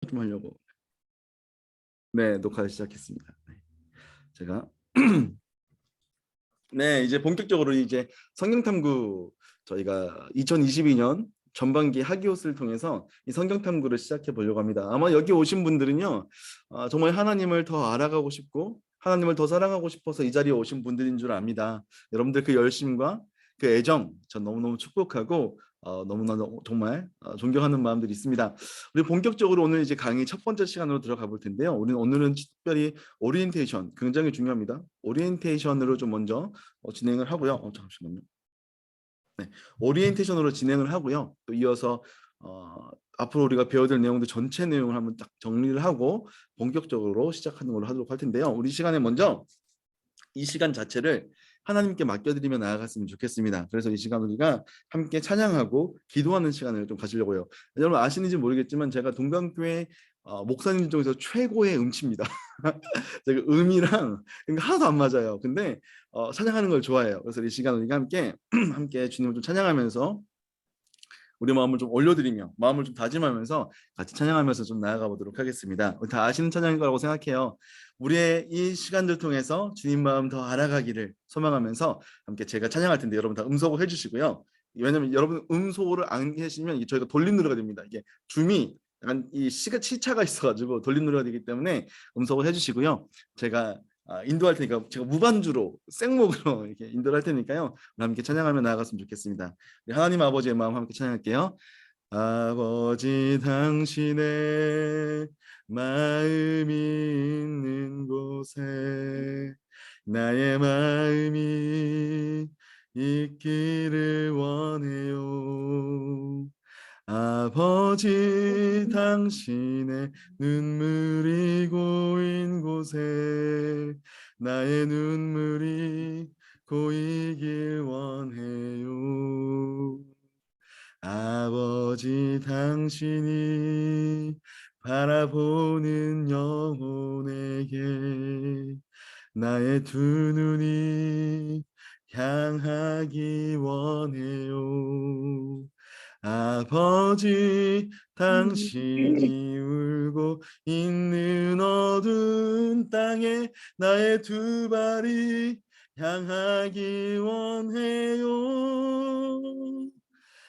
좀 하려고. 네, 녹화를 시작했습니다. 네. 제가 네, 이제 본격적으로 이제 성경탐구 저희가 2022년 전반기 하기호스를 통해서 이 성경탐구를 시작해 보려고 합니다. 아마 여기 오신 분들은요, 정말 하나님을 더 알아가고 싶고 하나님을 더 사랑하고 싶어서 이 자리에 오신 분들인 줄 압니다. 여러분들 그 열심과 그 애정 전 너무너무 축복하고 너무나 정말 존경하는 마음들이 있습니다. 우리 본격적으로 오늘 이제 강의 첫 번째 시간으로 들어가 볼 텐데요. 우리는 오늘은 특별히 오리엔테이션 굉장히 중요합니다. 오리엔테이션으로 좀 먼저 진행을 하고요. 잠시만요. 네, 오리엔테이션으로 진행을 하고요. 또 이어서 앞으로 우리가 배워야 될 내용들 전체 내용을 한번 딱 정리를 하고 본격적으로 시작하는 걸로 하도록 할 텐데요. 우리 시간에 먼저 이 시간 자체를 하나님께 맡겨드리며 나아갔으면 좋겠습니다. 그래서 이 시간 우리가 함께 찬양하고 기도하는 시간을 좀 가지려고요. 여러분 아시는지 모르겠지만 제가 동강교회 목사님 중에서 최고의 음치입니다. 제가 음이랑 하나도 안 맞아요. 근데 찬양하는 걸 좋아해요. 그래서 이 시간 우리가 함께 함께 주님을 좀 찬양하면서 우리 마음을 좀 올려드리며 마음을 좀 다짐하면서 같이 찬양하면서 좀 나아가 보도록 하겠습니다. 다 아시는 찬양인 거라고 생각해요. 우리의 이 시간들 통해서 주님 마음 더 알아가기를 소망하면서 함께 제가 찬양할 텐데 여러분 다 음소거 해주시고요. 왜냐면 여러분 음소거를 안 하시면 저희가 돌림 노래가 됩니다. 이게 줌이 약간 이 시차가 있어가지고 돌림 노래가 되기 때문에 음소거 해주시고요. 제가 인도할 테니까 제가 무반주로 생목으로 이렇게 인도를 할 테니까요. 함께 찬양하며 나아갔으면 좋겠습니다. 하나님 아버지의 마음 함께 찬양할게요. 아버지 당신의 마음이 있는 곳에 나의 마음이 있기를 원해요. 아버지 당신의 눈물이 고인 곳에 나의 눈물이 고이길 원해요. 아버지 당신이 바라보는 영혼에게 나의 두 눈이 향하기 원해요. 아버지 당신이 울고 있는 어두운 땅에 나의 두 발이 향하기 원해요.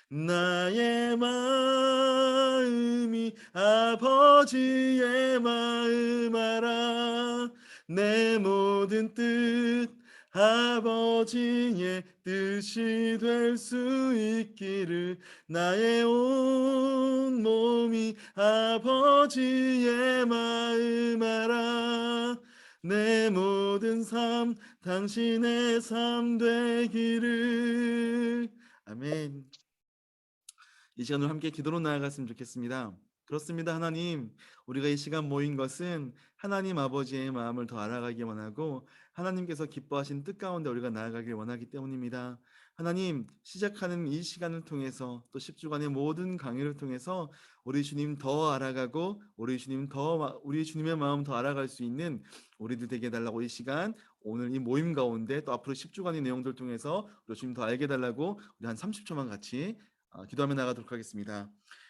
나의 마음이 아버지의 마음 알아 내 모든 뜻 아버지의 뜻이 될 수 있기를 나의 온 몸이 아버지의 마음 알아 내 모든 삶 당신의 삶 되기를 아멘. 이 시간을 함께 기도로 나아갔으면 좋겠습니다. 그렇습니다. 하나님, 우리가 이 시간 모인 것은 하나님 아버지의 마음을 더 알아가기 원하고 하나님께서 기뻐하신 뜻 가운데 우리가 나아가길 원하기 때문입니다. 하나님, 시작하는 이 시간을 통해서 또 10주간의 모든 강의를 통해서 우리 주님 더 알아가고 우리 주님의 마음 더 알아갈 수 있는 우리들 되게 해달라고 이 시간 오늘 이 모임 가운데 또 앞으로 10주간의 내용들 통해서 우리 주님 더 알게 해달라고 우리 한 30초만 같이 기도하며 나가도록 하겠습니다.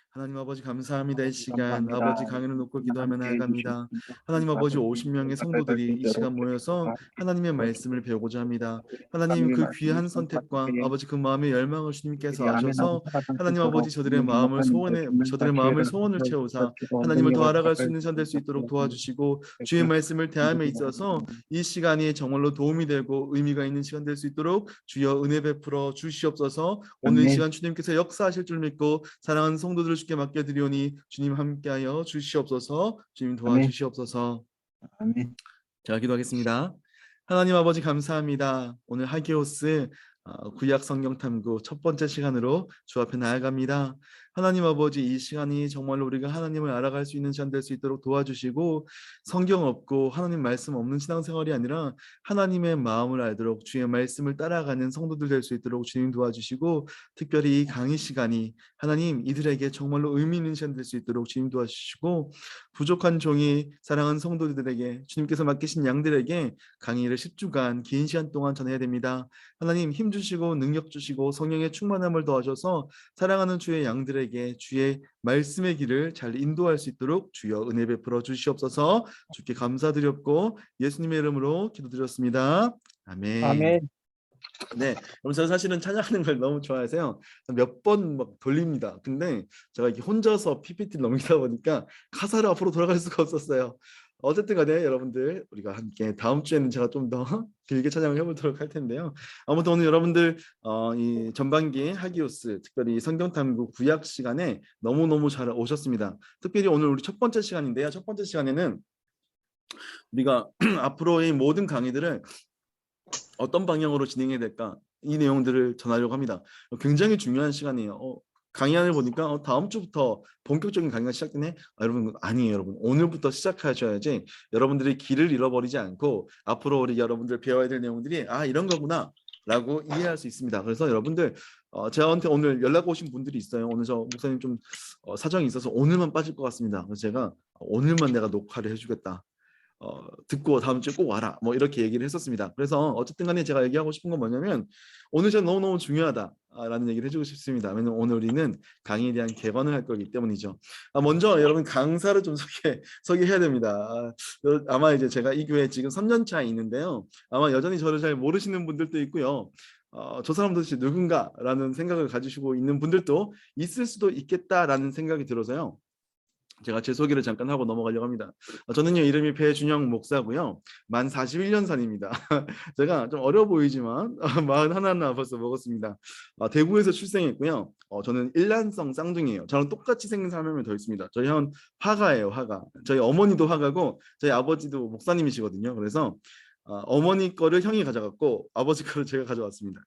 하나님 아버지 감사합니다. 이 아버지 시간 감사합니다. 아버지 강연을 놓고 기도하며 함께 나아갑니다. 해주셔서 하나님 아버지 감사드리고 50명의 나갈 수 성도들이 이 있도록 시간 모여서 주님과 하나님의 말씀을 도와주시고 배우고자 합니다. 하나님 하나님의 그 말씀을 귀한 순수하게 선택과 아버지 그 마음의 열망을 주님께서 우리들이 아멘하고 아셔서 살아갈 수 하나님 아버지 있도록 주님 능력하는데 저들의 기회 마음을 달라고 소원을 채우사 기도 하나님을 더 언덕이가 알아갈 수 가까이 있는 시간 될 수 있도록 있습니다. 도와주시고 주의 말씀을 대함에 있어서 이 시간이 정말로 도움이 되고 의미가 있는 시간 될 수 있도록 주여 은혜 베풀어 주시옵소서. 오늘 이 아멘. 시간 주님께서 역사하실 줄 믿고 사랑하는 성도들을 주께 맡겨드리오니 주님 함께하여 주시옵소서. 주님 아멘. 도와주시옵소서. 아멘. 제가 기도하겠습니다. 하나님 아버지 감사합니다. 오늘 하기오스 구약 성경 탐구 첫 번째 시간으로 주 앞에 나아갑니다. 하나님 아버지 이 시간이 정말로 우리가 하나님을 알아갈 수 있는 시간 될 수 있도록 도와주시고 성경 없고 하나님 말씀 없는 신앙생활이 아니라 하나님의 마음을 알도록 주의 말씀을 따라가는 성도들 될 수 있도록 주님 도와주시고 특별히 이 강의 시간이 하나님 이들에게 정말로 의미 있는 시간 될 수 있도록 주님 도와주시고 부족한 종이 사랑하는 성도들에게 주님께서 맡기신 양들에게 강의를 10주간 긴 시간 동안 전해야 됩니다. 하나님 힘 주시고 능력 주시고 성령의 충만함을 더하셔서 사랑하는 주의 양들에게 여러분들에게 주의 말씀의 길을 잘 인도할 수 있도록 주여 은혜 베풀어 주시옵소서. 주께 감사드렸고 예수님의 이름으로 기도드렸습니다. 아멘. 아멘. 네, 그럼 제가 사실은 찬양하는 걸 너무 좋아해서요. 몇 번 막 돌립니다. 근데 제가 이렇게 혼자서 PPT를 넘기다 보니까 가사를 앞으로 돌아갈 수가 없었어요. 어쨌든 간에 여러분들 우리가 함께 다음 주에는 제가 좀 더 길게 찬양을 해보도록 할 텐데요. 아무튼 오늘 여러분들 이 전반기 하기오스 특별히 성경탐구 구약 시간에 너무너무 잘 오셨습니다. 특별히 오늘 우리 첫 번째 시간인데요. 첫 번째 시간에는 우리가 앞으로의 모든 강의들을 어떤 방향으로 진행해야 될까 이 내용들을 전하려고 합니다. 굉장히 중요한 시간이에요. 강의안을 보니까 다음 주부터 본격적인 강의가 시작되네. 여러분 아니에요. 여러분 오늘부터 시작하셔야지 여러분들이 길을 잃어버리지 않고 앞으로 우리 여러분들 배워야 될 내용들이 이런 거구나 라고 이해할 수 있습니다. 그래서 여러분들 저한테 오늘 연락 오신 분들이 있어요. 오늘 저 목사님 좀 사정이 있어서 오늘만 빠질 것 같습니다. 그래서 제가 오늘만 내가 녹화를 해주겠다. 듣고 다음 주에 꼭 와라 뭐 이렇게 얘기를 했었습니다. 그래서 어쨌든 간에 제가 얘기하고 싶은 건 뭐냐면 오늘 저는 너무너무 중요하다라는 얘기를 해주고 싶습니다. 왜냐면 오늘 우리는 강의에 대한 개관을 할 거기 때문이죠. 먼저 여러분 강사를 좀 소개해야 됩니다. 아마 이제 제가 이 교회에 지금 3년 차에 있는데요. 아마 여전히 저를 잘 모르시는 분들도 있고요. 저 사람 도대체 누군가라는 생각을 가지시고 있는 분들도 있을 수도 있겠다라는 생각이 들어서요. 제가 제 소개를 잠깐 하고 넘어가려고 합니다. 저는요 이름이 배준영 목사고요. 만 41년산입니다. 제가 좀 어려 보이지만 41 벌써 먹었습니다. 대구에서 출생했고요. 저는 일란성 쌍둥이에요. 저랑 똑같이 생긴 사람이 한 명 더 있습니다. 저희 형 화가예요. 화가. 저희 어머니도 화가고 저희 아버지도 목사님이시거든요. 그래서 어머니 거를 형이 가져갔고 아버지 거를 제가 가져왔습니다.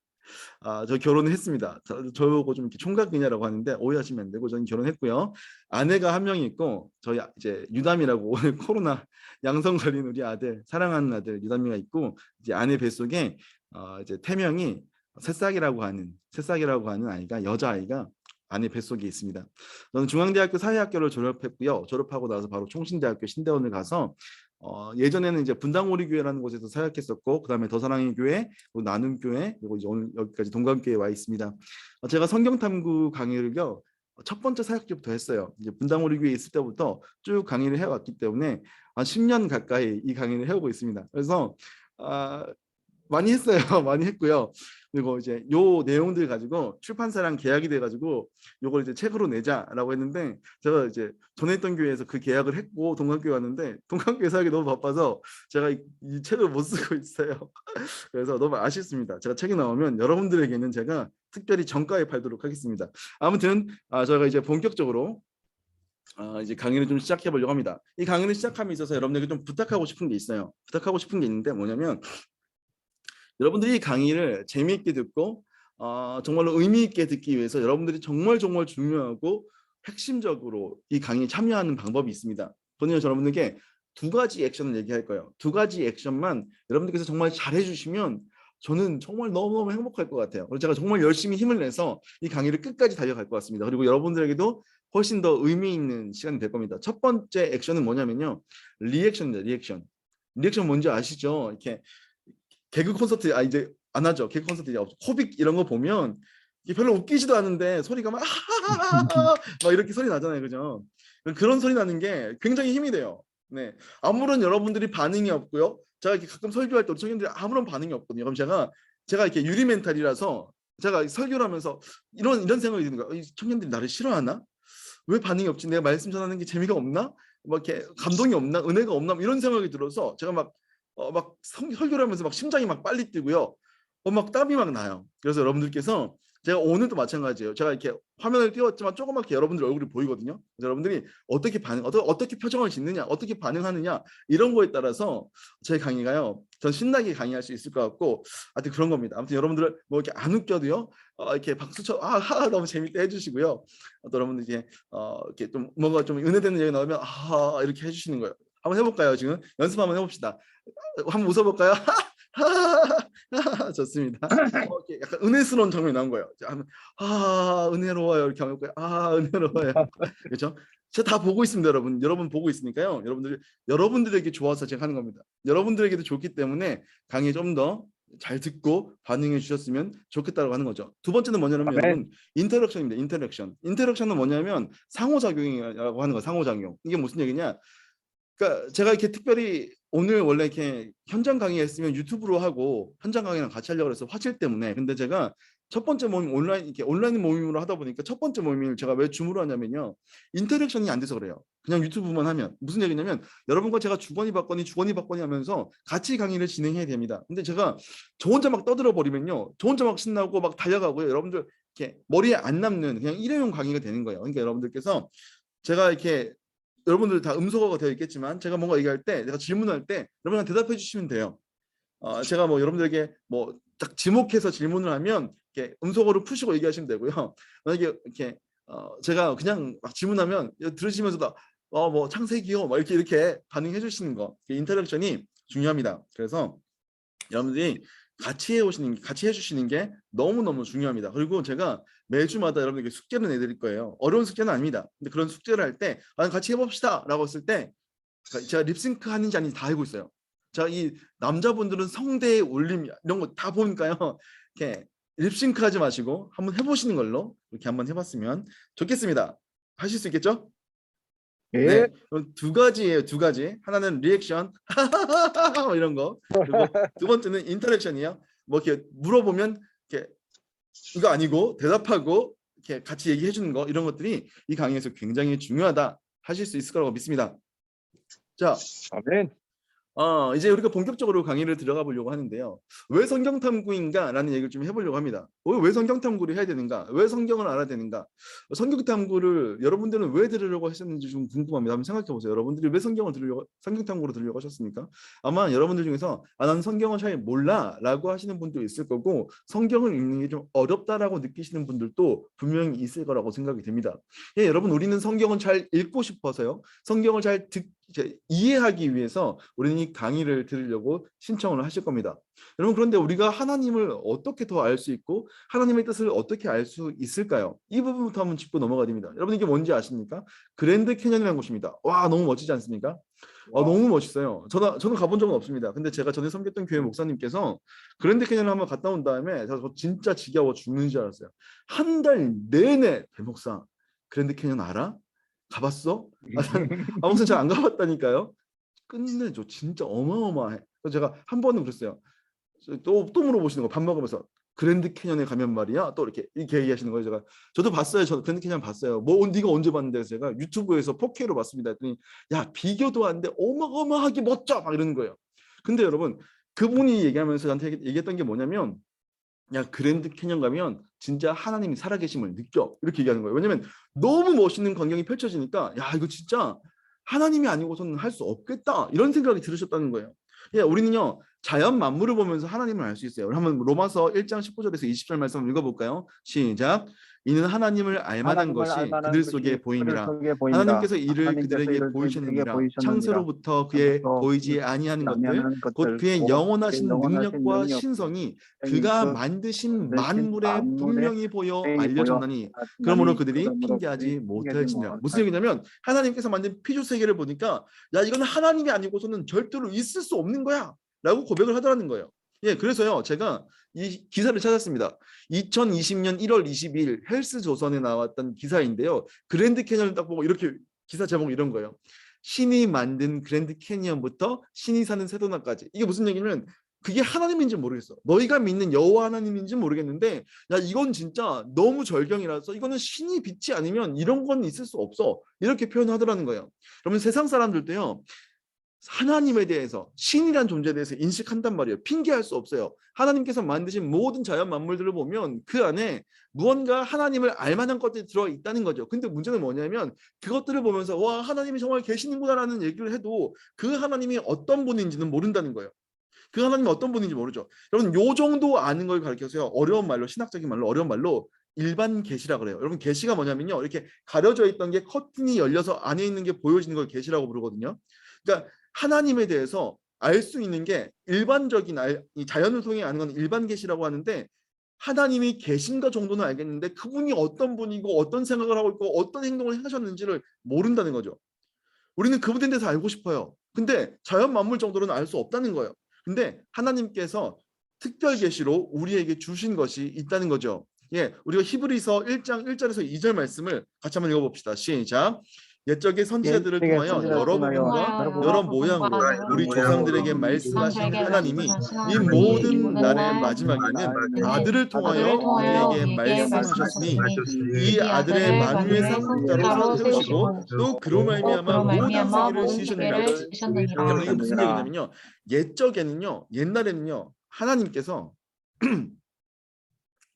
저 결혼을 했습니다. 저보고 좀 이렇게 총각이냐라고 하는데 오해하시면 안 되고 저는 결혼했고요. 아내가 한 명이 있고 저희 이제 유담이라고 오늘 코로나 양성 걸린 우리 아들 사랑하는 아들 유담이가 있고 이제 아내 뱃속에 이제 태명이 새싹이라고 하는 아이가 여자아이가 아내 뱃속에 있습니다. 저는 중앙대학교 사회학교를 졸업했고요. 졸업하고 나서 바로 총신대학교 신대원을 가서 예전에는 이제 분당오리교회라는 곳에서 사역했었고 그다음에 더사랑의 교회, 그리고 나눔교회, 그리고 이제 오늘 여기까지 동감교회에 와 있습니다. 제가 성경탐구 강의를요 첫 번째 사역지부터 했어요. 이제 분당오리교회에 있을 때부터 쭉 강의를 해왔기 때문에 10년 가까이 이 강의를 해오고 있습니다. 그래서 많이 했어요. 많이 했고요. 그리고 이제 요 내용들 가지고 출판사랑 계약이 돼가지고 요걸 이제 책으로 내자라고 했는데 제가 이제 전에 있던 교회에서 그 계약을 했고 동강교회 왔는데 동강교회 사역이 너무 바빠서 제가 이 책을 못 쓰고 있어요. 그래서 너무 아쉽습니다. 제가 책이 나오면 여러분들에게는 제가 특별히 정가에 팔도록 하겠습니다. 아무튼 저희가 이제 본격적으로 이제 강의를 좀 시작해 보려고 합니다. 이 강의를 시작함에 있어서 여러분들에게 좀 부탁하고 싶은 게 있어요. 부탁하고 싶은 게 있는데 뭐냐면 여러분들이 이 강의를 재미있게 듣고 정말로 의미 있게 듣기 위해서 여러분들이 정말 중요하고 핵심적으로 이 강의에 참여하는 방법이 있습니다. 저는 여러분들께 두 가지 액션을 얘기할 거예요. 두 가지 액션만 여러분들께서 정말 잘해 주시면 저는 정말 너무너무 행복할 것 같아요. 그래서 제가 정말 열심히 힘을 내서 이 강의를 끝까지 달려갈 것 같습니다. 그리고 여러분들에게도 훨씬 더 의미 있는 시간이 될 겁니다. 첫 번째 액션은 뭐냐면요. 리액션입니다. 리액션 뭔지 아시죠? 이렇게 개그 콘서트 이제 안 하죠. 개그 콘서트 이제 코빅 이런 거 보면 이게 별로 웃기지도 않은데 소리가 막 이렇게 소리 나잖아요, 그죠? 그런 소리 나는 게 굉장히 힘이 돼요. 네, 아무런 여러분들이 반응이 없고요. 제가 이렇게 가끔 설교할 때 우리 청년들이 아무런 반응이 없거든요. 그럼 제가 이렇게 유리 멘탈이라서 제가 설교를 하면서 이런 생각이 드는 거예요. 이 청년들이 나를 싫어하나? 왜 반응이 없지? 내가 말씀 전하는 게 재미가 없나? 막 이렇게 감동이 없나? 은혜가 없나? 이런 생각이 들어서 제가 막 설교를 하면서 막 심장이 막 빨리 뛰고요. 막 땀이 막 나요. 그래서 여러분들께서 제가 오늘도 마찬가지예요. 제가 이렇게 화면을 띄웠지만 조그맣게 여러분들 얼굴이 보이거든요. 그래서 여러분들이 어떻게 표정을 짓느냐, 어떻게 반응하느냐 이런 거에 따라서 제 강의가요. 전 신나게 강의할 수 있을 것 같고 하여튼 그런 겁니다. 아무튼 여러분들 뭐 이렇게 안 웃겨도요. 이렇게 박수쳐 너무 재밌게 해주시고요. 또 여러분들 이렇게 좀 뭔가 좀 은혜되는 얘기 나오면 이렇게 해주시는 거예요. 한번 해볼까요? 지금 연습 한번 해봅시다. 한번 웃어볼까요? 좋습니다. 이렇게 약간 은혜스러운 장면이 나온 거예요. 은혜로워요. 이렇게 하면 은혜로워요. 그렇죠? 제가 다 보고 있습니다, 여러분. 여러분 보고 있으니까요. 여러분들에게 좋아서 제가 하는 겁니다. 여러분들에게도 좋기 때문에 강의에 좀 더 잘 듣고 반응해 주셨으면 좋겠다고 하는 거죠. 두 번째는 뭐냐면 아멘. 여러분 인터랙션입니다. 인터랙션은 뭐냐면 상호작용이라고 하는 거. 상호작용. 이게 무슨 얘기냐? 그러니까 제가 이렇게 특별히 오늘 원래 이렇게 현장 강의했으면 유튜브로 하고 현장 강의랑 같이 하려고 해서 화질 때문에. 근데 제가 첫 번째 모임 온라인 모임으로 하다 보니까 첫 번째 모임을 제가 왜 줌으로 하냐면요, 인터랙션이 안 돼서 그래요. 그냥 유튜브만 하면 무슨 얘기냐면 여러분과 제가 주거니 받거니 하면서 같이 강의를 진행해야 됩니다. 근데 제가 저 혼자 막 떠들어 버리면요, 저 혼자 막 신나고 막 달려가고요, 여러분들 이렇게 머리에 안 남는 그냥 일회용 강의가 되는 거예요. 그러니까 여러분들께서 제가 이렇게 여러분들 다 음소거가 되어 있겠지만 제가 뭔가 얘기할 때, 내가 질문할 때 여러분 대답해 주시면 돼요. 제가 뭐 여러분들에게 뭐 딱 지목해서 질문을 하면 이렇게 음소거를 푸시고 얘기하시면 되고요. 만약에 이렇게 제가 그냥 막 질문하면 들으시면서도 뭐 창세기요 막 이렇게 반응해 주시는 거, 인터랙션이 중요합니다. 그래서 여러분들이 같이 해주시는 게 너무너무 중요합니다. 그리고 제가 매주마다 여러분에게 숙제를 내드릴 거예요. 어려운 숙제는 아닙니다. 근데 그런 숙제를 할 때 같이 해봅시다 라고 했을 때 제가 립싱크 하는지 아닌지 다 알고 있어요. 자, 이 남자분들은 성대의 울림 이런 거 다 보니까요, 이렇게 립싱크 하지 마시고 한번 해보시는 걸로 이렇게 한번 해봤으면 좋겠습니다. 하실 수 있겠죠? 예. 네, 그럼 두 가지예요. 두 가지. 하나는 리액션 뭐 이런 거. 그리고 두 번째는 인터랙션이에요. 뭐 이렇게 물어보면 이렇게 이거 아니고 대답하고 이렇게 같이 얘기해 주는 거, 이런 것들이 이 강의에서 굉장히 중요하다 하실 수 있을 거라고 믿습니다. 자, 아멘. 이제 우리가 본격적으로 강의를 들어가 보려고 하는데요. 왜 성경탐구인가라는 얘기를 좀 해보려고 합니다. 왜 성경탐구를 해야 되는가? 왜 성경을 알아야 되는가? 성경탐구를 여러분들은 왜 들으려고 하셨는지 좀 궁금합니다. 한번 생각해 보세요. 여러분들이 왜 성경탐구를 들으려고 하셨습니까? 아마 여러분들 중에서 나는 성경을 잘 몰라라고 하시는 분도 있을 거고, 성경을 읽는 게 좀 어렵다라고 느끼시는 분들도 분명히 있을 거라고 생각이 됩니다. 예, 여러분, 우리는 성경을 잘 읽고 싶어서요. 성경을 잘 이해하기 위해서 우리는 이 강의를 들으려고 신청을 하실 겁니다. 여러분, 그런데 우리가 하나님을 어떻게 더 알 수 있고 하나님의 뜻을 어떻게 알 수 있을까요? 이 부분부터 한번 짚고 넘어가야 됩니다. 여러분, 이게 뭔지 아십니까? 그랜드 캐년이라는 곳입니다. 와, 너무 멋지지 않습니까? 너무 멋있어요. 저는 가본 적은 없습니다. 근데 제가 전에 섬겼던 교회 목사님께서 그랜드 캐년을 한번 갔다 온 다음에 저 진짜 지겨워 죽는 줄 알았어요. 한 달 내내 대목사 그랜드 캐년 알아? 가봤어? 아무튼 잘 안 가봤다니까요. 끝내줘. 진짜 어마어마해. 그래서 제가 한 번은 그랬어요. 또 물어보시는 거, 밥 먹으면서 그랜드 캐년에 가면 말이야, 또 이렇게 얘기하시는 거예요. 저도 봤어요. 저 그랜드 캐년 봤어요. 뭐 네가 언제 봤는데? 그래서 제가 유튜브에서 4K로 봤습니다. 했더니 야, 비교도 안 돼, 어마어마하게 멋져 막 이러는 거예요. 근데 여러분, 그분이 얘기하면서 저한테 얘기했던 게 뭐냐면, 야, 그랜드 캐년 가면 진짜 하나님이 살아계심을 느껴, 이렇게 얘기하는 거예요. 왜냐면 너무 멋있는 광경이 펼쳐지니까, 야, 이거 진짜 하나님이 아니고서는 할 수 없겠다, 이런 생각이 들으셨다는 거예요. 예, 우리는요, 자연 만물을 보면서 하나님을 알 수 있어요. 우리 한번 로마서 1장 19절에서 20절 말씀 한번 읽어볼까요? 시작. 이는 하나님을 알만한 것이 그들 속에 보임이라. 하나님께서 이를 그들에게 보이셨느니라. 창세로부터 그의 보이지 아니하는 것들, 곧 그의 영원하신 능력과 신성이 그가 만드신 만물에 분명히 보여 알려졌나니 그러므로 그들이 핑계하지 못할지니라. 무슨 얘기냐면, 하나님께서 만든 피조 세계를 보니까 야, 이건 하나님이 아니고서는 절대로 있을 수 없는 거야 라고 고백을 하더라는 거예요. 예, 그래서요, 제가 이 기사를 찾았습니다. 2020년 1월 22일 헬스조선에 나왔던 기사인데요. 그랜드 캐니언을 딱 보고 이렇게 기사 제목이 이런 거예요. 신이 만든 그랜드 캐니언부터 신이 사는 세도나까지. 이게 무슨 얘기냐면, 그게 하나님인지 모르겠어. 너희가 믿는 여호와 하나님인지 모르겠는데, 야, 이건 진짜 너무 절경이라서 이거는 신이 빛이 아니면 이런 건 있을 수 없어, 이렇게 표현하더라는 거예요. 그러면 세상 사람들도요, 하나님에 대해서, 신이란 존재에 대해서 인식한단 말이에요. 핑계할 수 없어요. 하나님께서 만드신 모든 자연 만물들을 보면 그 안에 무언가 하나님을 알만한 것들이 들어있다는 거죠. 근데 문제는 뭐냐면, 그것들을 보면서 와, 하나님이 정말 계시는구나라는 얘기를 해도 그 하나님이 어떤 분인지는 모른다는 거예요. 그 하나님이 어떤 분인지 모르죠. 여러분, 요 정도 아는 걸 가르쳐서요, 어려운 말로, 신학적인 말로, 어려운 말로 일반 계시라 그래요. 여러분, 계시가 뭐냐면요, 이렇게 가려져 있던 게 커튼이 열려서 안에 있는 게 보여지는 걸 계시라고 부르거든요. 그러니까 하나님에 대해서 알 수 있는 게 일반적인 이 자연을 통해 아는 건 일반 계시라고 하는데, 하나님이 계신가 정도는 알겠는데 그분이 어떤 분이고 어떤 생각을 하고 있고 어떤 행동을 하셨는지를 모른다는 거죠. 우리는 그분에 대해서 알고 싶어요. 근데 자연 만물 정도로는 알 수 없다는 거예요. 근데 하나님께서 특별 계시로 우리에게 주신 것이 있다는 거죠. 예, 우리가 히브리서 1장 1절에서 2절 말씀을 같이 한번 읽어봅시다. 시작. 옛적의 선지자들을 옛적의 통하여 선지자들을 여러 통하여 부분과 여러 여러 부분과 모양으로 여러 우리 모양으로 조상들에게 우리 말씀하신 조상들에게 하나님이 말씀하신 이 하나님이 모든 날의 모든 마지막에는 날에는 아들을 통하여 우리에게 말씀하셨으니 이 아들의 만유의 상속자로 세우시고 또 그로 말미암아 모든 세계를 지으셨느니라. 여러분 이게 무슨 얘기냐면요. 옛적에는요, 옛날에는요, 하나님께서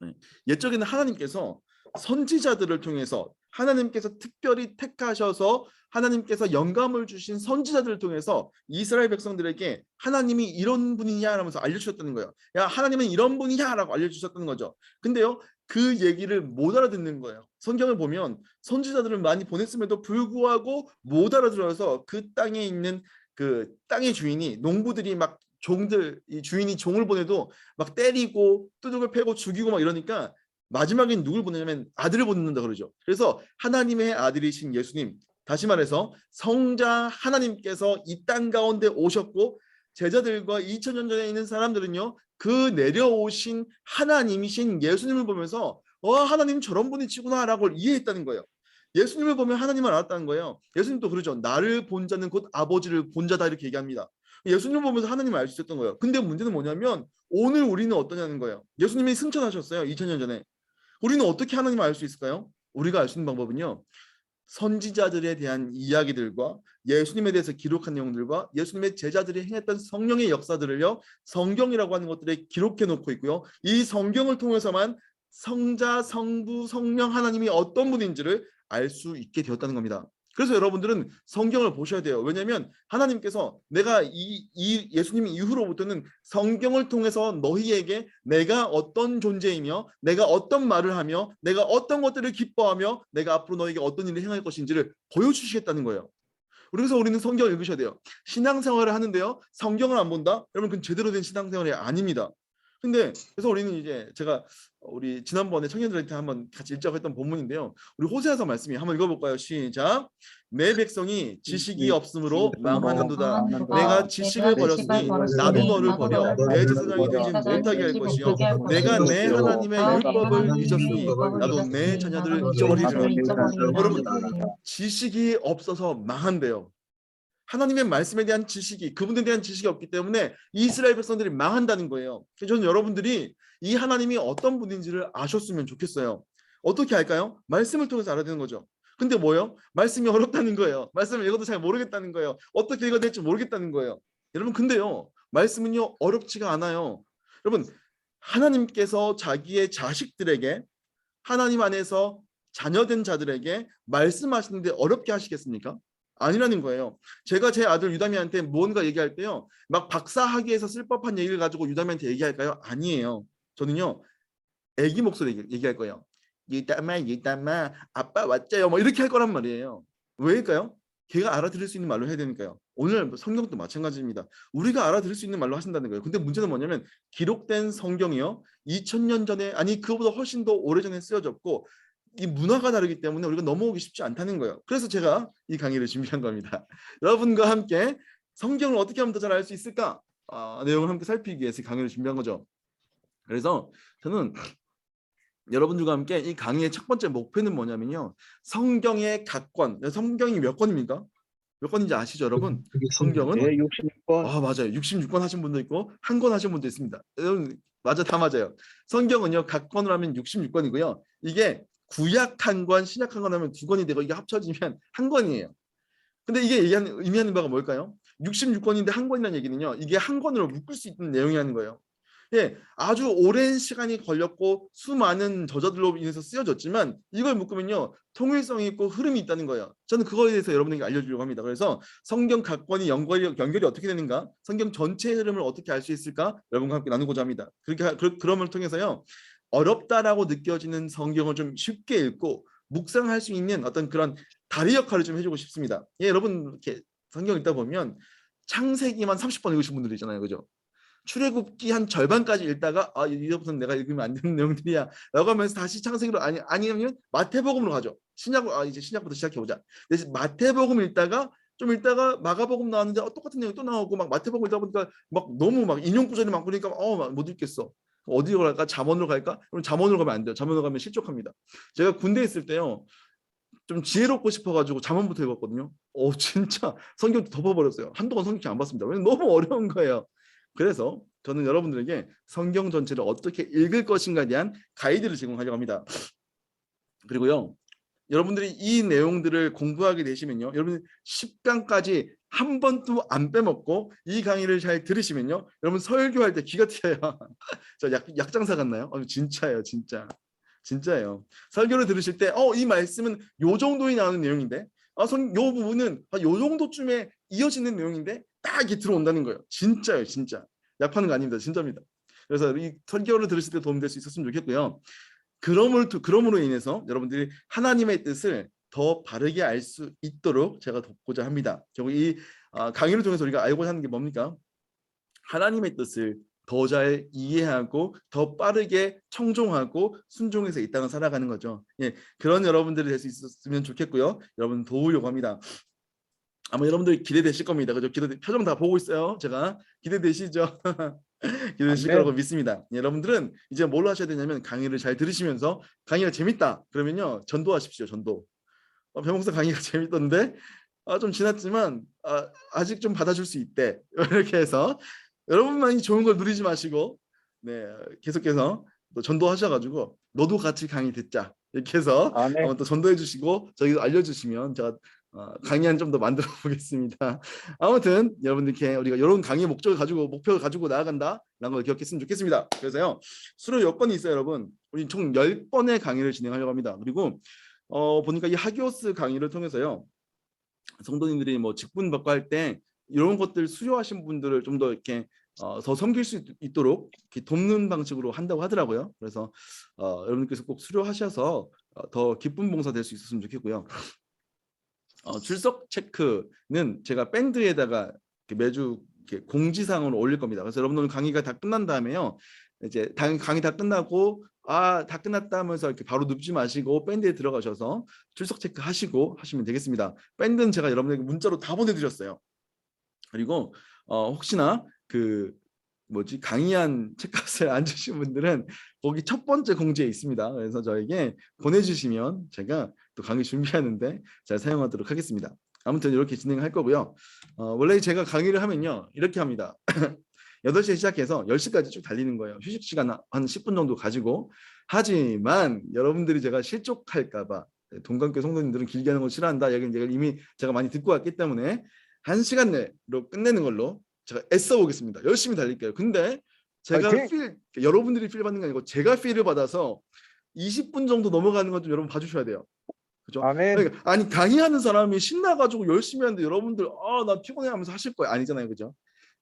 네, 옛적에는 하나님께서 선지자들을 통해서 하나님께서 특별히 택하셔서 하나님께서 영감을 주신 선지자들을 통해서 이스라엘 백성들에게 하나님이 이런 분이냐라면서 알려주셨다는 거예요. 야, 하나님은 이런 분이냐라고 알려주셨다는 거죠. 근데요, 그 얘기를 못 알아듣는 거예요. 성경을 보면 선지자들을 많이 보냈음에도 불구하고 못 알아들어서 그 땅에 있는 그 땅의 주인이 농부들이 막 종들 이 주인이 종을 보내도 막 때리고 뚜둑을 패고 죽이고 막 이러니까 마지막엔 누굴 보내냐면 아들을 보낸다 그러죠. 그래서 하나님의 아들이신 예수님, 다시 말해서 성자 하나님께서 이 땅 가운데 오셨고 제자들과 2000년 전에 있는 사람들은요, 그 내려오신 하나님이신 예수님을 보면서 하나님 저런 분이시구나라고 이해했다는 거예요. 예수님을 보면 하나님을 알았다는 거예요. 예수님도 그러죠. 나를 본 자는 곧 아버지를 본 자다 이렇게 얘기합니다. 예수님을 보면서 하나님을 알 수 있었던 거예요. 근데 문제는 뭐냐면 오늘 우리는 어떠냐는 거예요. 예수님이 승천하셨어요. 2000년 전에. 우리는 어떻게 하나님을 알 수 있을까요? 우리가 알 수 있는 방법은요, 선지자들에 대한 이야기들과 예수님에 대해서 기록한 내용들과 예수님의 제자들이 행했던 성령의 역사들을요, 성경이라고 하는 것들에 기록해 놓고 있고요. 이 성경을 통해서만 성자, 성부, 성령 하나님이 어떤 분인지를 알 수 있게 되었다는 겁니다. 그래서 여러분들은 성경을 보셔야 돼요. 왜냐하면 하나님께서 내가 이 예수님 이후로부터는 성경을 통해서 너희에게 내가 어떤 존재이며 내가 어떤 말을 하며 내가 어떤 것들을 기뻐하며 내가 앞으로 너에게 어떤 일을 행할 것인지를 보여주시겠다는 거예요. 그래서 우리는 성경을 읽으셔야 돼요. 신앙생활을 하는데요, 성경을 안 본다? 여러분 그건 제대로 된 신앙생활이 아닙니다. 근데 그래서 우리는 이제 제가 우리 지난번에 청년들한테 한번 같이 읽자고 했던 본문인데요. 우리 호세아서 말씀이 한번 읽어볼까요? 시작. 내 백성이 지식이 없으므로 망하는도다. 내가 지식을 버렸으니 나도 너를 버려 내 제사장이 되지 못하게 할 것이요. 내가 내 하나님의 율법을 잊었으니 나도 내 자녀들을 잊어버리리라. 여러분, 지식이 없어서 망한대요. 하나님의 말씀에 대한 지식이, 그분에 대한 지식이 없기 때문에 이스라엘 백성들이 망한다는 거예요. 그래서 저는 여러분들이 이 하나님이 어떤 분인지를 아셨으면 좋겠어요. 어떻게 할까요? 말씀을 통해서 알아야 되는 거죠. 근데 뭐요? 말씀이 어렵다는 거예요. 말씀을 읽어도 잘 모르겠다는 거예요. 어떻게 읽어야 될지 모르겠다는 거예요. 여러분 근데요, 말씀은요 어렵지가 않아요. 여러분, 하나님께서 자기의 자식들에게, 하나님 안에서 자녀된 자들에게 말씀하시는데 어렵게 하시겠습니까? 아니라는 거예요. 제가 제 아들 유다미한테 무언가 얘기할 때요, 막 박사학위에서 쓸 법한 얘기를 가지고 유다미한테 얘기할까요? 아니에요. 저는요, 애기 목소리 얘기할 거예요. 유다마 아빠 왔죠요, 뭐 이렇게 할 거란 말이에요. 왜일까요? 걔가 알아들을 수 있는 말로 해야 되니까요. 오늘 성경도 마찬가지입니다. 우리가 알아들을 수 있는 말로 하신다는 거예요. 근데 문제는 뭐냐면 기록된 성경이요, 2000년 전에, 아니 그거보다 훨씬 더 오래전에 쓰여졌고 이 문화가 다르기 때문에 우리가 넘어오기 쉽지 않다는 거예요. 그래서 제가 이 강의를 준비한 겁니다. 여러분과 함께 성경을 어떻게 하면 더 잘 알 수 있을까? 내용을 함께 살피기 위해서 강의를 준비한 거죠. 그래서 저는 여러분들과 함께 이 강의의 첫 번째 목표는 뭐냐면요, 성경의 각 권, 성경이 몇 권입니까? 몇 권인지 아시죠 여러분? 성경은 66권. 맞아요. 66권 하신 분도 있고 한 권 하신 분도 있습니다. 여러분 다 맞아요. 성경은요 각 권으로 하면 66권이고요. 이게 구약 한 권, 신약 한 권 하면 두 권이 되고 이게 합쳐지면 한 권이에요. 근데 이게 의미하는 바가 뭘까요? 66권인데 한 권이라는 얘기는요, 이게 한 권으로 묶을 수 있는 내용이라는 거예요. 예, 아주 오랜 시간이 걸렸고 수많은 저자들로 인해서 쓰여졌지만 이걸 묶으면요 통일성이 있고 흐름이 있다는 거예요. 저는 그거에 대해서 여러분에게 알려주려고 합니다. 그래서 성경 각 권이 연결이 어떻게 되는가, 성경 전체의 흐름을 어떻게 알 수 있을까, 여러분과 함께 나누고자 합니다. 그럼을 통해서요, 어렵다라고 느껴지는 성경을 좀 쉽게 읽고 묵상할 수 있는 어떤 그런 다리 역할을 좀 해주고 싶습니다. 예, 여러분 이렇게 성경 읽다 보면 창세기만 30번 읽으신 분들 있잖아요, 그죠? 출애굽기 한 절반까지 읽다가 이제부터는 내가 읽으면 안 되는 내용들이야 라고 하면서 다시 창세기로, 아니면 마태복음으로 가죠. 이제 신약부터 시작해 보자. 마태복음 읽다가 좀 읽다가 마가복음 나왔는데 똑같은 내용이 또 나오고 막 마태복음 읽다 보니까 막 너무 막 인용 구절이 많고 그러니까 못 읽겠어. 어디로 갈까? 잠언으로 갈까? 그럼 잠언으로 가면 안 돼요. 잠언으로 가면 실족합니다. 제가 군대에 있을 때요. 좀 지혜롭고 싶어가지고 잠언부터 읽었거든요. 진짜 성경 덮어버렸어요. 한동안 성경 안 봤습니다. 왜냐면 너무 어려운 거예요. 그래서 저는 여러분들에게 성경 전체를 어떻게 읽을 것인가에 대한 가이드를 제공하려고 합니다. 그리고요. 여러분들이 이 내용들을 공부하게 되시면요. 여러분 10강까지 한 번도 안 빼먹고 이 강의를 잘 들으시면요. 여러분 설교할 때 귀가 트여요. 저 약장사 같나요? 진짜예요. 진짜. 진짜예요. 설교를 들으실 때 이 말씀은 요 정도에 나오는 내용인데 요 부분은 요 정도쯤에 이어지는 내용인데 딱 이게 들어온다는 거예요. 진짜예요. 진짜. 약하는 거 아닙니다. 진짜입니다. 그래서 이 설교를 들으실 때 도움될 수 있었으면 좋겠고요. 그러므로 인해서 여러분들이 하나님의 뜻을 더 바르게 알 수 있도록 제가 돕고자 합니다. 결국 이 강의를 통해서 우리가 알고자 하는 게 뭡니까? 하나님의 뜻을 더 잘 이해하고 더 빠르게 청종하고 순종해서 이 땅을 살아가는 거죠. 예, 그런 여러분들이 될 수 있었으면 좋겠고요. 여러분 도우려고 합니다. 아마 여러분들 기대되실 겁니다. 그죠? 표정 다 보고 있어요. 제가 기대되시죠? 기대되실 거라고 아멘. 믿습니다. 여러분들은 이제 뭘 하셔야 되냐면 강의를 잘 들으시면서 강의가 재밌다. 그러면요 전도하십시오. 전도. 배목사 강의가 재밌던데 좀 지났지만 아직 좀 받아줄 수 있대. 이렇게 해서 여러분만이 좋은 걸 누리지 마시고 네 계속해서 또 전도하셔가지고 너도 같이 강의 듣자. 이렇게 해서 아멘. 한번 또 전도해 주시고 저희도 알려주시면 제가 강의 좀 더 만들어 보겠습니다. 아무튼 여러분들께 우리가 이런 강의 목표를 가지고 나아간다라는 걸 기억했으면 좋겠습니다. 그래서요 수료 여건이 있어요. 여러분 우리 총 10번의 강의를 진행하려고 합니다. 그리고 보니까 이 하기오스 강의를 통해서요 성도님들이 뭐 직분 받고 할 때 이런 것들 수료하신 분들을 좀 더 이렇게 더 섬길 수 있도록 이렇게 돕는 방식으로 한다고 하더라고요. 그래서 여러분께서 꼭 수료하셔서 더 기쁜 봉사 될 수 있었으면 좋겠고요. 출석 체크는 제가 밴드에다가 매주 이렇게 공지사항으로 올릴 겁니다. 그래서 여러분들 강의가 다 끝난 다음에요. 이제 강의 다 끝나고 다 끝났다 하면서 이렇게 바로 눕지 마시고 밴드에 들어가셔서 출석 체크 하시고 하시면 되겠습니다. 밴드는 제가 여러분에게 문자로 다 보내드렸어요. 그리고 혹시나 강의한 책값을 안 주신 분들은 거기 첫 번째 공지에 있습니다. 그래서 저에게 보내주시면 제가 또 강의 준비하는데 잘 사용하도록 하겠습니다. 아무튼 이렇게 진행할 거고요. 원래 제가 강의를 하면요 이렇게 합니다. 8시에 시작해서 10시까지 쭉 달리는 거예요. 휴식 시간 한 10분 정도 가지고. 하지만 여러분들이 제가 실족할까 봐 동관교 성도님들은 길게 하는 걸 싫어한다. 얘기를 이미 제가 많이 듣고 왔기 때문에 1시간 내로 끝내는 걸로 제가 애써 보겠습니다. 열심히 달릴게요. 근데 제가 파이팅! 여러분들이 필 받는 게 아니고 제가 필을 받아서 20분 정도 넘어가는 건 좀 여러분 봐주셔야 돼요. 그죠? 아멘. 그러니까, 아니 강의하는 사람이 신나가지고 열심히 하는데 여러분들 나 피곤해 하면서 하실 거예요. 아니잖아요. 그죠?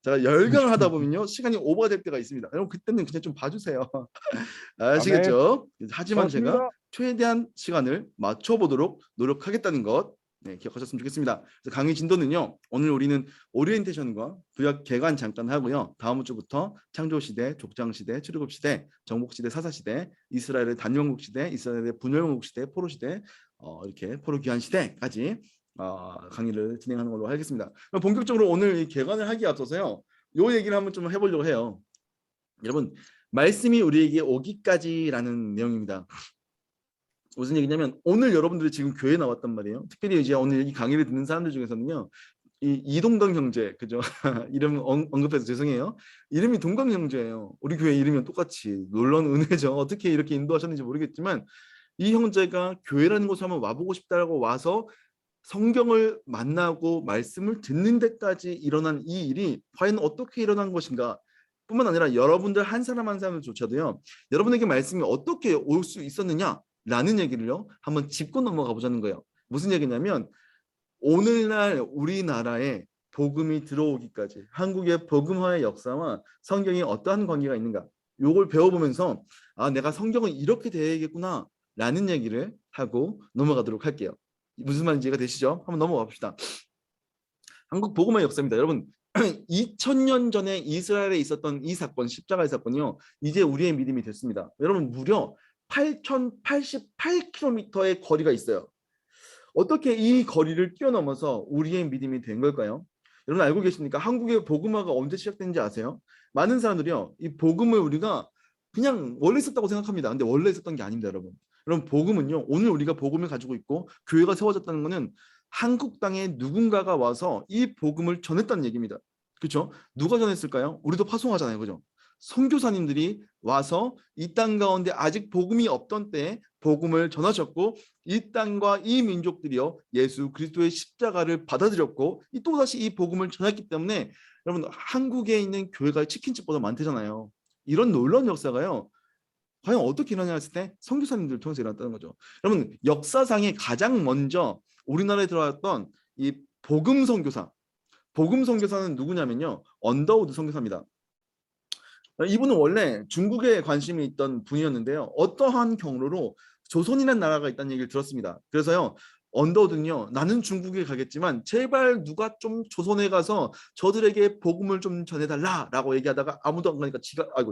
제가 열강을 하다 보면요 시간이 오버가 될 때가 있습니다. 여러분 그때는 그냥 좀 봐주세요. 아멘. 아시겠죠? 하지만 제가 고맙습니다. 최대한 시간을 맞춰보도록 노력하겠다는 것 기억하셨으면 좋겠습니다. 그래서 강의 진도는요. 오늘 우리는 오리엔테이션과 구약 개관 잠깐 하고요. 다음 주부터 창조시대, 족장시대, 출애굽시대, 정복시대, 사사시대, 이스라엘의 단영국시대, 이스라엘의 분열국시대, 포로시대 이렇게 포로귀환시대까지 강의를 진행하는 걸로 하겠습니다. 본격적으로 오늘 이 개관을 하기에 앞서서요. 요 얘기를 한번 좀 해보려고 해요. 여러분 말씀이 우리에게 오기까지라는 내용입니다. 무슨 얘기냐면 오늘 여러분들이 지금 교회에 나왔단 말이에요. 특별히 이제 오늘 이 강의를 듣는 사람들 중에서는요. 이 이동강 형제 그죠? 이름 언급해서 죄송해요. 이름이 동강 형제예요. 우리 교회 이름이 똑같이 놀라운 은혜죠. 어떻게 이렇게 인도하셨는지 모르겠지만 이 형제가 교회라는 곳에 한번 와보고 싶다고 와서 성경을 만나고 말씀을 듣는 데까지 일어난 이 일이 과연 어떻게 일어난 것인가 뿐만 아니라 여러분들 한 사람 한 사람조차도요. 여러분에게 말씀이 어떻게 올 수 있었느냐라는 얘기를요. 한번 짚고 넘어가 보자는 거예요. 무슨 얘기냐면 오늘날 우리나라에 복음이 들어오기까지 한국의 복음화의 역사와 성경이 어떠한 관계가 있는가 요걸 배워보면서 내가 성경은 이렇게 되어야겠구나 라는 얘기를 하고 넘어가도록 할게요. 무슨 말인지 이해가 되시죠? 한번 넘어가 봅시다. 한국 복음화의 역사입니다. 여러분 2000년 전에 이스라엘에 있었던 이 사건 십자가의 사건이요. 이제 우리의 믿음이 됐습니다. 여러분 무려 8088km의 거리가 있어요. 어떻게 이 거리를 뛰어넘어서 우리의 믿음이 된 걸까요? 여러분 알고 계십니까? 한국의 복음화가 언제 시작된지 아세요? 많은 사람들이요, 이 복음을 우리가 그냥 원래 있었다고 생각합니다. 근데 원래 있었던 게 아닙니다, 여러분. 여러분 복음은요, 오늘 우리가 복음을 가지고 있고 교회가 세워졌다는 것은 한국 땅에 누군가가 와서 이 복음을 전했다는 얘기입니다. 그렇죠? 누가 전했을까요? 우리도 파송하잖아요, 그죠? 선교사님들이 와서 이 땅 가운데 아직 복음이 없던 때에 복음을 전하셨고, 이 땅과 이 민족들이요 예수 그리스도의 십자가를 받아들였고, 또다시 이 복음을 전했기 때문에 여러분 한국에 있는 교회가 치킨집보다 많대잖아요. 이런 놀라운 역사가요 과연 어떻게 일어나냐 했을 때 선교사님들을 통해서 일어났다는 거죠. 여러분 역사상에 가장 먼저 우리나라에 들어왔던 이 복음 선교사는 누구냐면요, 언더우드 선교사입니다. 이분은 원래 중국에 관심이 있던 분이었는데요, 어떠한 경로로 조선이라는 나라가 있다는 얘기를 들었습니다. 그래서요, 언더우드는요, 나는 중국에 가겠지만 제발 누가 좀 조선에 가서 저들에게 복음을 좀 전해달라라고 얘기하다가 아무도 안 가니까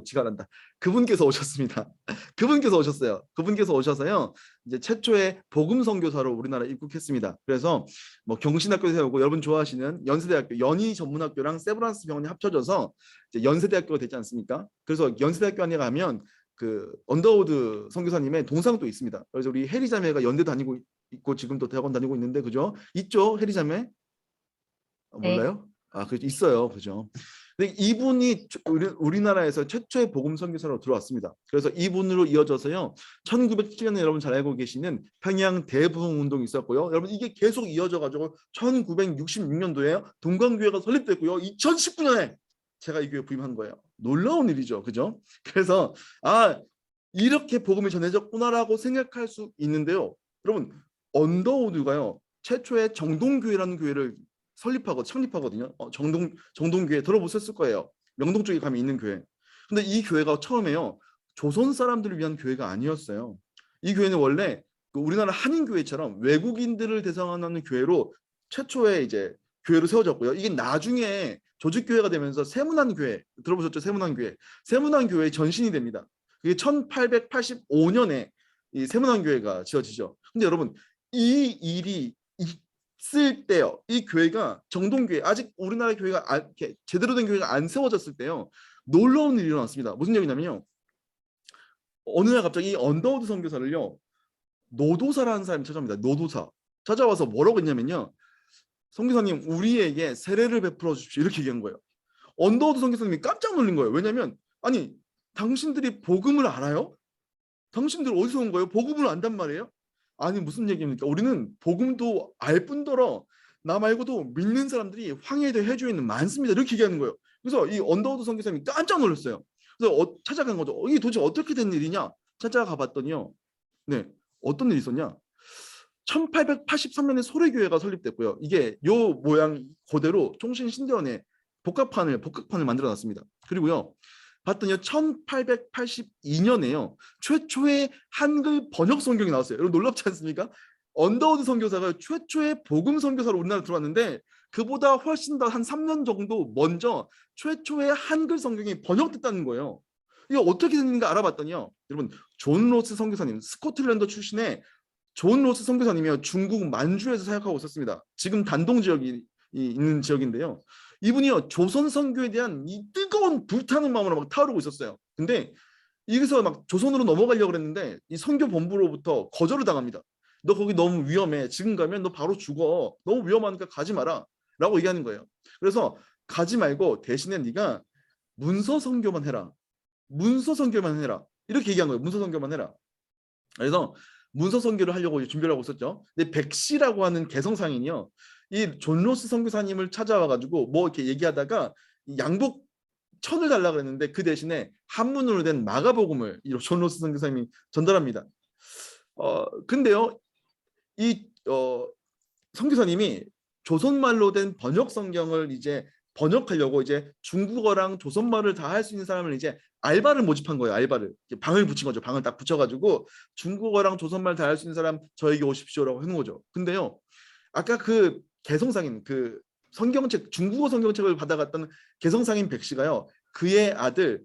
지가란다. 그분께서 오셨습니다. 그분께서 오셨어요. 그분께서 오셔서요, 이제 최초의 복음 선교사로 우리나라에 입국했습니다. 그래서 뭐 경신학교 세우고, 여러분 좋아하시는 연세대학교 연희 전문학교랑 세브란스 병원이 합쳐져서 이제 연세대학교가 되지 않습니까? 그래서 연세대학교 안에 가면 그 언더우드 선교사님의 동상도 있습니다. 그래서 우리 해리 자매가 연대 다니고 있고 지금도 대학원 다니고 있는데, 그죠? 있죠, 해리 자매? 네. 몰라요? 그 있어요, 그죠? 근데 이분이 우리나라에서 최초의 복음 선교사로 들어왔습니다. 그래서 이분으로 이어져서요, 1907년에 여러분 잘 알고 계시는 평양 대부흥 운동이 있었고요. 여러분 이게 계속 이어져 가지고 1966년도에 동광교회가 설립됐고요. 2019년에 제가 이 교회 부임한 거예요. 놀라운 일이죠, 그죠? 그래서 이렇게 복음이 전해졌구나라고 생각할 수 있는데요, 여러분 언더우드가요 최초의 정동교회라는 교회를 창립하거든요. 정동교회 들어보셨을 거예요. 명동 쪽에 가면 있는 교회. 근데 이 교회가 처음에요 조선 사람들을 위한 교회가 아니었어요. 이 교회는 원래 그 우리나라 한인교회처럼 외국인들을 대상하는 교회로 최초의 이제 교회로 세워졌고요. 이게 나중에 조직교회가 되면서 세문안교회 들어보셨죠? 세문안교회의 전신이 됩니다. 그게 1885년에 이 세문안교회가 지어지죠. 근데 여러분 이 일이 있을 때요, 이 교회가 정동교회, 아직 우리나라 교회가 이렇게 제대로 된 교회가 안 세워졌을 때요, 놀라운 일이 일어났습니다. 무슨 얘기냐면요, 어느 날 갑자기 이 언더우드 선교사를요 노도사라는 사람이 찾아옵니다. 노도사 찾아와서 뭐라고 했냐면요, 선교사님 우리에게 세례를 베풀어 주십시오, 이렇게 얘기한 거예요. 언더우드 선교사님이 깜짝 놀란 거예요. 왜냐하면 아니 당신들이 복음을 알아요? 당신들 어디서 온 거예요? 복음을 안단 말이에요? 아니 무슨 얘기입니까? 우리는 복음도 알 뿐더러 나 말고도 믿는 사람들이 황해에 대해 해주에 있는 많습니다, 이렇게 얘기하는 거예요. 그래서 이 언더우드 선교사님이 깜짝 놀랐어요. 그래서 찾아간 거죠. 이게 도대체 어떻게 된 일이냐 찾아가 봤더니요, 네, 어떤 일이 있었냐, 1883년에 소래교회가 설립됐고요. 이게 요 모양 그대로 총신신대원에 복각판을 만들어놨습니다. 그리고요 봤더니요 1882년에요 최초의 한글 번역 성경이 나왔어요. 여러분 놀랍지 않습니까? 언더우드 선교사가 최초의 복음 선교사로 우리나라 들어왔는데, 그보다 훨씬 더 한 3년 정도 먼저 최초의 한글 성경이 번역됐다는 거예요. 이게 어떻게 됐는가 알아봤더니요, 여러분 존 로스 선교사님, 스코틀랜드 출신의 존 로스 선교사님이요 중국 만주에서 사역하고 있었습니다. 지금 단동 지역이 있는 지역인데요, 이분이요 조선 선교에 대한 이 뜨거운 불타는 마음으로 막 타오르고 있었어요. 근데 여기서 막 조선으로 넘어가려고 했는데 이 선교 본부로부터 거절을 당합니다. 너 거기 너무 위험해, 지금 가면 너 바로 죽어, 너무 위험하니까 가지 마라 라고 얘기하는 거예요. 그래서 가지 말고 대신에 네가 문서 선교만 해라, 이렇게 얘기한 거예요. 문서 선교만 해라. 그래서 문서 선교를 하려고 준비를 하고 있었죠. 근데 백씨라고 하는 개성상인이요, 이 존 로스 선교사님을 찾아와 가지고 뭐 이렇게 얘기하다가 양복 천을 달라 그랬는데 그 대신에 한문으로 된 마가복음을 이 존 로스 선교사님이 전달합니다. 근데요 이 선교사님이 조선말로 된 번역 성경을 이제 번역하려고 이제 중국어랑 조선말을 다 할 수 있는 사람을 이제 알바를 모집한 거예요. 알바를 방을 붙인 거죠. 방을 딱 붙여가지고 중국어랑 조선말 다 할 수 있는 사람 저에게 오십시오라고 하는 거죠. 근데요 아까 그 개성상인 그 성경책, 중국어 성경책을 받아갔던 개성상인 백씨가요 그의 아들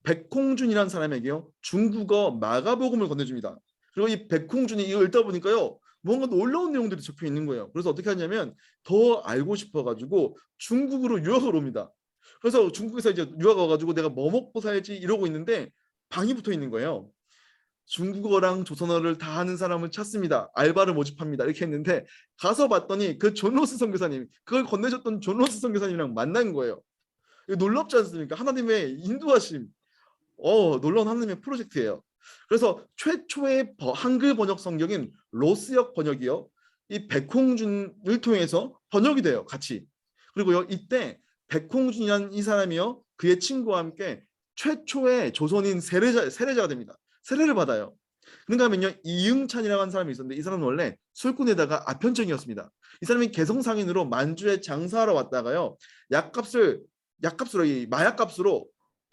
백홍준이라는 사람에게요 중국어 마가복음을 건네줍니다. 그리고 이 백홍준이 이거 읽다 보니까요 뭔가 놀라운 내용들이 적혀 있는 거예요. 그래서 어떻게 하냐면 더 알고 싶어가지고 중국으로 유학을 옵니다. 그래서 중국에서 이제 유학 와가지고 내가 뭐 먹고 살지 이러고 있는데 방이 붙어 있는 거예요. 중국어랑 조선어를 다 하는 사람을 찾습니다. 알바를 모집합니다. 이렇게 했는데 가서 봤더니 그 존 로스 선교사님, 그걸 건네줬던 존 로스 선교사님이랑 만난 거예요. 이거 놀랍지 않습니까? 하나님의 인도하심. 놀라운 하나님의 프로젝트예요. 그래서 최초의 한글 번역 성경인 로스역 번역이요. 이 백홍준을 통해서 번역이 돼요. 같이. 그리고요, 이때 백홍준이라는 이 사람이요, 그의 친구와 함께 최초의 조선인 세례자가 됩니다. 세례를 받아요. 그런가 하면요, 이응찬이라고 하는 사람이 있었는데 이 사람은 원래 술꾼에다가 아편증이었습니다. 이 사람이 개성상인으로 만주에 장사하러 왔다가요, 약값으로 이 마약값으로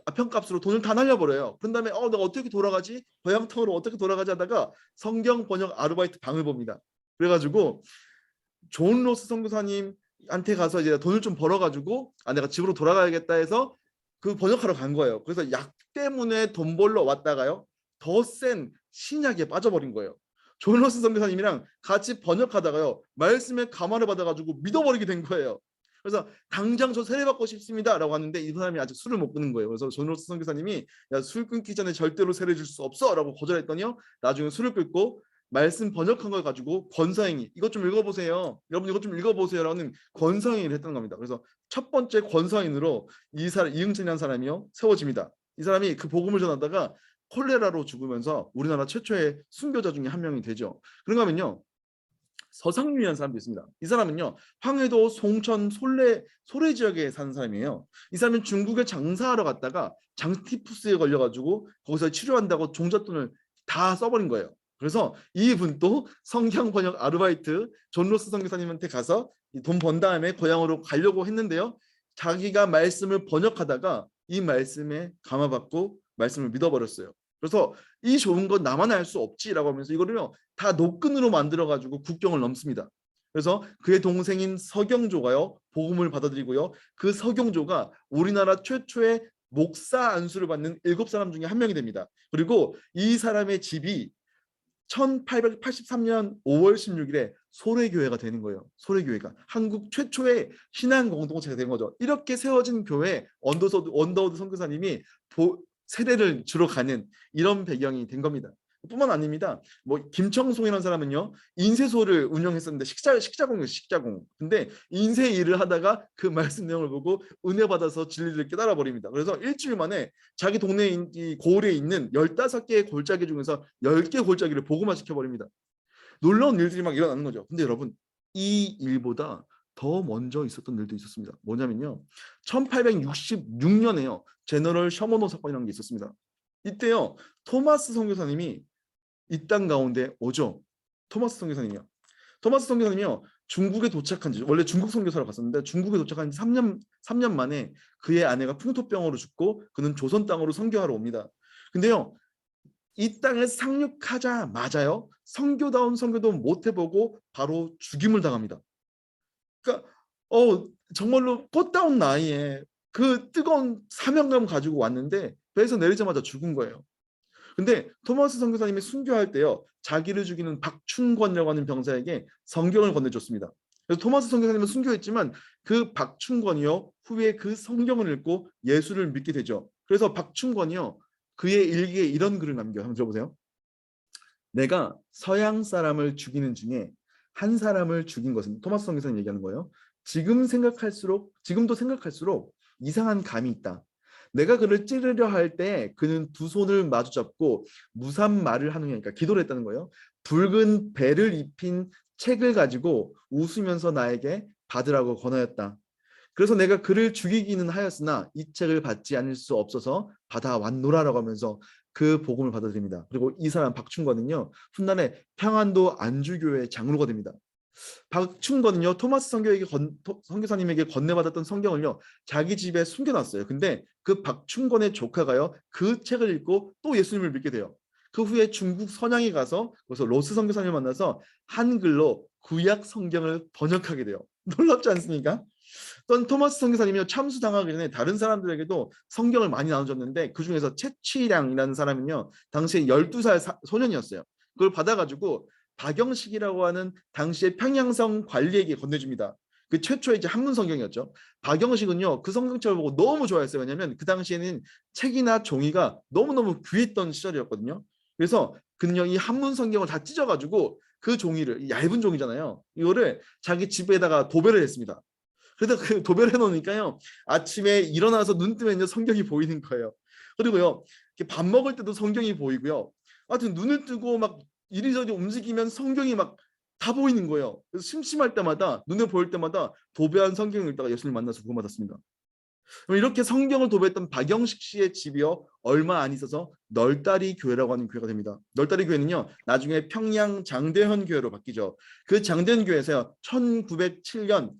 아편값으로 돈을 다 날려버려요. 그런 다음에 내가 어떻게 돌아가지? 고향터로 어떻게 돌아가지 하다가 성경 번역 아르바이트 방을 봅니다. 그래가지고 존 로스 선교사님한테 가서 이제 돈을 좀 벌어가지고 내가 집으로 돌아가야겠다 해서 그 번역하러 간 거예요. 그래서 약 때문에 돈 벌러 왔다가요, 더 센 신약에 빠져버린 거예요. 존 로스 선교사님이랑 같이 번역하다가요, 말씀에 감화를 받아가지고 믿어버리게 된 거예요. 그래서 당장 저 세례받고 싶습니다라고 하는데 이 사람이 아직 술을 못 끊는 거예요. 그래서 존 로스 선교사님이 야, 술 끊기 전에 절대로 세례 줄 수 없어라고 거절했더니요, 나중에 술을 끊고 말씀 번역한 걸 가지고 권사행위, 이것 좀 읽어보세요. 여러분 이것 좀 읽어보세요라는 권사행위를 했던 겁니다. 그래서 첫 번째 권사인으로 이응찬이라는 사람이요 세워집니다. 이 사람이 그 복음을 전하다가 콜레라로 죽으면서 우리나라 최초의 순교자 중에 한 명이 되죠. 그런가 하면요, 서상류라는 사람도 있습니다. 이 사람은요, 황해도 송천 소래 지역에 사는 사람이에요. 이 사람은 중국에 장사하러 갔다가 장티푸스에 걸려가지고 거기서 치료한다고 종잣돈을 다 써버린 거예요. 그래서 이분도 성경 번역 아르바이트 존 로스 선교사님한테 가서 돈 번 다음에 고향으로 가려고 했는데요, 자기가 말씀을 번역하다가 이 말씀에 감화받고 말씀을 믿어버렸어요. 그래서 이 좋은 건 나만 알 수 없지라고 하면서 이거를요 다 노끈으로 만들어가지고 국경을 넘습니다. 그래서 그의 동생인 서경조가요 복음을 받아들이고요, 그 서경조가 우리나라 최초의 목사 안수를 받는 7사람 중에 한 명이 됩니다. 그리고 이 사람의 집이 1883년 5월 16일에 소래교회가 되는 거예요. 소래교회가 한국 최초의 신앙 공동체가 된 거죠. 이렇게 세워진 교회 언더우드 선교사님이 세례를 주러 가는 이런 배경이 된 겁니다. 뿐만 아닙니다. 뭐 김청송이라는 사람은요 인쇄소를 운영했었는데 식자공이에요. 식자공. 근데 인쇄 일을 하다가 그 말씀 내용을 보고 은혜 받아서 진리를 깨달아 버립니다. 그래서 일주일 만에 자기 동네 이 고을에 있는 15개의 골짜기 중에서 10개 골짜기를 복음화 시켜버립니다. 놀라운 일들이 막 일어나는 거죠. 근데 여러분, 이 일보다 더 먼저 있었던 일도 있었습니다. 뭐냐면요, 1866년에요 제너럴 셔머노 사건이라는 게 있었습니다. 이때요 토마스 선교사님이 이 땅 가운데 오죠. 토마스 선교사님이요 중국에 도착한 지, 원래 중국 선교사로 갔었는데 중국에 도착한 지 3년 만에 그의 아내가 풍토병으로 죽고 그는 조선 땅으로 선교하러 옵니다. 근데요, 이 땅에 상륙하자마자요 선교다운 선교도 못 해보고 바로 죽임을 당합니다. 그러니까 정말로 꽃다운 나이에 그 뜨거운 사명감 가지고 왔는데 배에서 내리자마자 죽은 거예요. 근데 토마스 선교사님이 순교할 때요 자기를 죽이는 박충권이라고 하는 병사에게 성경을 건네줬습니다. 그래서 토마스 선교사님은 순교했지만 그 박충권이요 후에 그 성경을 읽고 예수를 믿게 되죠. 그래서 박충권이요 그의 일기에 이런 글을 남겨요. 한번 들어보세요. 내가 서양 사람을 죽이는 중에 한 사람을 죽인 것은, 토마스 선교사님 얘기하는 거예요, 지금도 생각할수록 이상한 감이 있다. 내가 그를 찌르려 할 때 그는 두 손을 마주 잡고 무슨 말을 하느냐, 그러니까 기도를 했다는 거예요. 붉은 배를 입힌 책을 가지고 웃으면서 나에게 받으라고 권하였다. 그래서 내가 그를 죽이기는 하였으나 이 책을 받지 않을 수 없어서 받아왔노라라고 하면서 그 복음을 받아들입니다. 그리고 이 사람 박충권은요 훗날에 평안도 안주교회 장로가 됩니다. 박충권은요 토마스 선교사님에게 건네받았던 성경을요 자기 집에 숨겨놨어요. 근데 그 박충권의 조카가요 그 책을 읽고 또 예수님을 믿게 돼요. 그 후에 중국 선양에 가서 그래서 로스 선교사님을 만나서 한글로 구약 성경을 번역하게 돼요. 놀랍지 않습니까? 또 토마스 선교사님이 참수당하기 전에 다른 사람들에게도 성경을 많이 나눠줬는데 그 중에서 채취량이라는 사람은요 당시에 12살 소년이었어요. 그걸 받아가지고 박영식이라고 하는 당시의 평양성 관리에게 건네줍니다. 그 최초의 이제 한문 성경이었죠. 박영식은요 그 성경책을 보고 너무 좋아했어요. 왜냐하면 그 당시에는 책이나 종이가 너무너무 귀했던 시절이었거든요. 그래서 그는요 이 한문 성경을 다 찢어가지고 그 종이를, 얇은 종이잖아요, 이거를 자기 집에다가 도배를 했습니다. 그래서 그 도배를 해놓으니까요 아침에 일어나서 눈 뜨면요 성경이 보이는 거예요. 그리고요 이렇게 밥 먹을 때도 성경이 보이고요. 하여튼 눈을 뜨고 막 이리저리 움직이면 성경이 막 다 보이는 거예요. 그래서 심심할 때마다, 눈에 보일 때마다 도배한 성경을 읽다가 예수님 만나서 구원받았습니다. 이렇게 성경을 도배했던 박영식 씨의 집이요 얼마 안 있어서 널다리 교회라고 하는 교회가 됩니다. 널다리 교회는요 나중에 평양 장대현 교회로 바뀌죠. 그 장대현 교회에서요 1907년